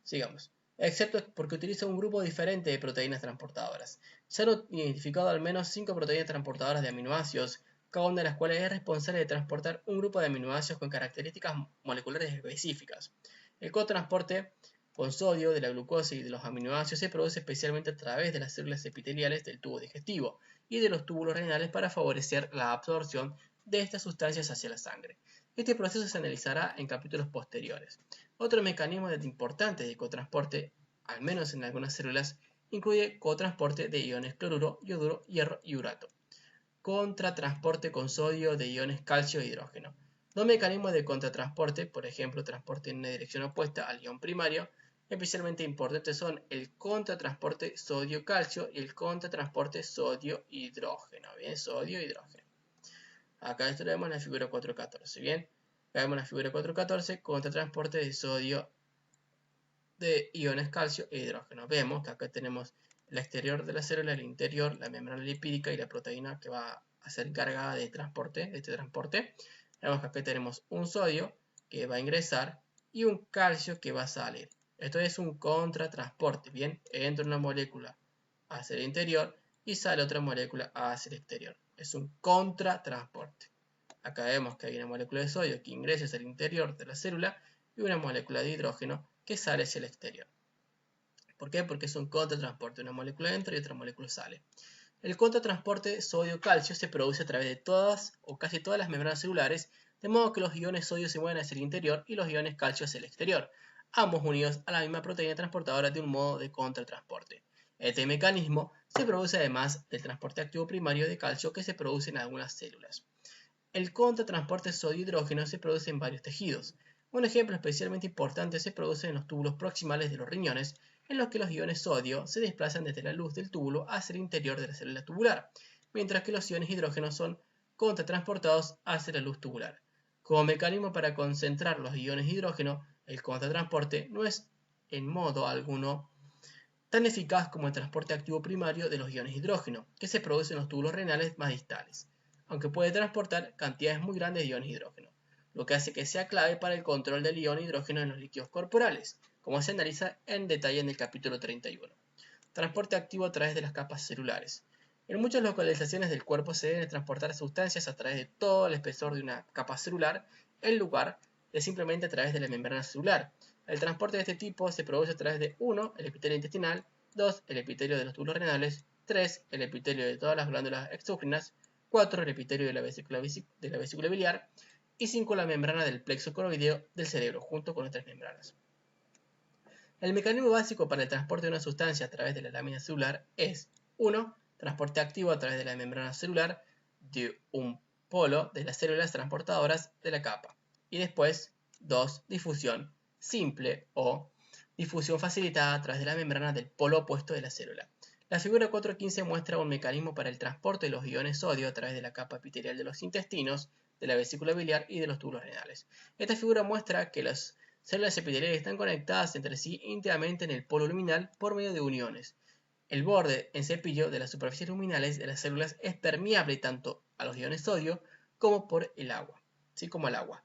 Sigamos. Excepto porque utiliza un grupo diferente de proteínas transportadoras. Se han identificado al menos 5 proteínas transportadoras de aminoácidos, cada una de las cuales es responsable de transportar un grupo de aminoácidos con características moleculares específicas. El cotransporte con sodio de la glucosa y de los aminoácidos se produce especialmente a través de las células epiteliales del tubo digestivo y de los túbulos renales para favorecer la absorción de estas sustancias hacia la sangre. Este proceso se analizará en capítulos posteriores. Otro mecanismo importante de cotransporte, al menos en algunas células, incluye cotransporte de iones cloruro, yoduro, hierro y urato. Contratransporte con sodio de iones calcio e hidrógeno. Dos mecanismos de contratransporte, por ejemplo, transporte en una dirección opuesta al ion primario, especialmente importantes son el contratransporte sodio-calcio y el contratransporte sodio-hidrógeno. Bien, sodio-hidrógeno. Acá esto lo vemos en la figura 4.14. Bien, acá vemos la figura 4.14, contratransporte de sodio de iones calcio e hidrógeno. Vemos que acá tenemos el exterior de la célula, el interior, la membrana lipídica y la proteína que va a ser encargada de este transporte. Vemos que acá tenemos un sodio que va a ingresar y un calcio que va a salir. Esto es un contratransporte. Bien, entra una molécula hacia el interior y sale otra molécula hacia el exterior. Es un contratransporte. Acá vemos que hay una molécula de sodio que ingresa hacia el interior de la célula y una molécula de hidrógeno que sale hacia el exterior. ¿Por qué? Porque es un contratransporte. Una molécula entra y otra molécula sale. El contratransporte sodio-calcio se produce a través de todas o casi todas las membranas celulares de modo que los iones sodio se mueven hacia el interior y los iones calcio hacia el exterior, ambos unidos a la misma proteína transportadora de un modo de contratransporte. Este mecanismo se produce además del transporte activo primario de calcio que se produce en algunas células. El contratransporte sodio-hidrógeno se produce en varios tejidos. Un ejemplo especialmente importante se produce en los túbulos proximales de los riñones, en los que los iones sodio se desplazan desde la luz del túbulo hacia el interior de la célula tubular, mientras que los iones hidrógeno son contratransportados hacia la luz tubular. Como mecanismo para concentrar los iones hidrógeno, el contratransporte no es en modo alguno tan eficaz como el transporte activo primario de los iones hidrógeno, que se produce en los túbulos renales más distales, aunque puede transportar cantidades muy grandes de iones hidrógeno, lo que hace que sea clave para el control del ion hidrógeno en los líquidos corporales, como se analiza en detalle en el capítulo 31. Transporte activo a través de las capas celulares. En muchas localizaciones del cuerpo se deben transportar sustancias a través de todo el espesor de una capa celular, en lugar de simplemente a través de la membrana celular. El transporte de este tipo se produce a través de 1. El epitelio intestinal, 2. El epitelio de los túbulos renales, 3. El epitelio de todas las glándulas exógenas, 4. El epitelio de la vesícula biliar y 5. La membrana del plexo coroideo del cerebro, junto con otras membranas. El mecanismo básico para el transporte de una sustancia a través de la lámina celular es 1. Transporte activo a través de la membrana celular de un polo de las células transportadoras de la capa. Y después, 2. Difusión simple o difusión facilitada a través de la membrana del polo opuesto de la célula. La figura 4.15 muestra un mecanismo para el transporte de los iones sodio a través de la capa epitelial de los intestinos, de la vesícula biliar y de los túbulos renales. Esta figura muestra que las células epiteliales están conectadas entre sí íntimamente en el polo luminal por medio de uniones. El borde en cepillo de las superficies luminales de las células es permeable tanto a los iones sodio como por el agua, así como al agua.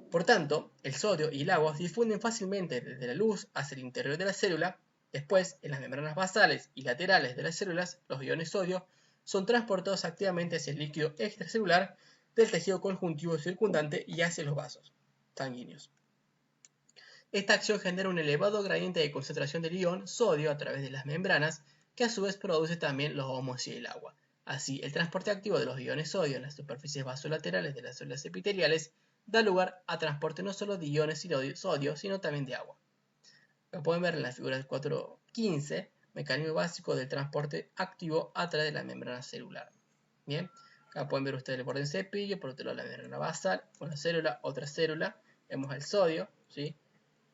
Por tanto, el sodio y el agua se difunden fácilmente desde la luz hacia el interior de la célula. Después, en las membranas basales y laterales de las células, los iones sodio son transportados activamente hacia el líquido extracelular del tejido conjuntivo circundante y hacia los vasos sanguíneos. Esta acción genera un elevado gradiente de concentración del ion sodio a través de las membranas, que a su vez produce también los ósmosis y el agua. Así, el transporte activo de los iones sodio en las superficies vasolaterales de las células epiteliales da lugar a transporte no solo de iones sodio, sino también de agua. Lo pueden ver en la figura 4.15, mecanismo básico del transporte activo a través de la membrana celular. Bien, acá pueden ver ustedes el borde en cepillo, por otro lado la membrana basal, una célula, otra célula, vemos el sodio, ¿sí?,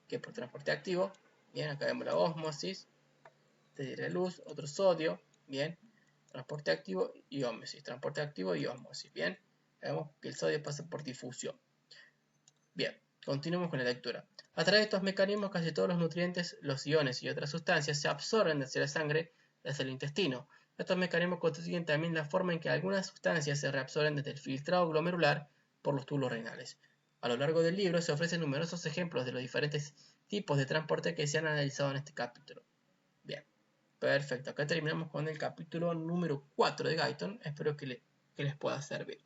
que es por transporte activo. Bien, acá vemos la ósmosis, desde la luz, otro sodio, bien, transporte activo y ósmosis, transporte activo y ósmosis, bien, vemos que el sodio pasa por difusión. Bien, continuemos con la lectura. A través de estos mecanismos, casi todos los nutrientes, los iones y otras sustancias se absorben hacia la sangre, hacia el intestino. Estos mecanismos constituyen también la forma en que algunas sustancias se reabsorben desde el filtrado glomerular por los túbulos renales. A lo largo del libro se ofrecen numerosos ejemplos de los diferentes tipos de transporte que se han analizado en este capítulo. Bien, perfecto. Acá terminamos con el capítulo número 4 de Guyton. Espero que les pueda servir.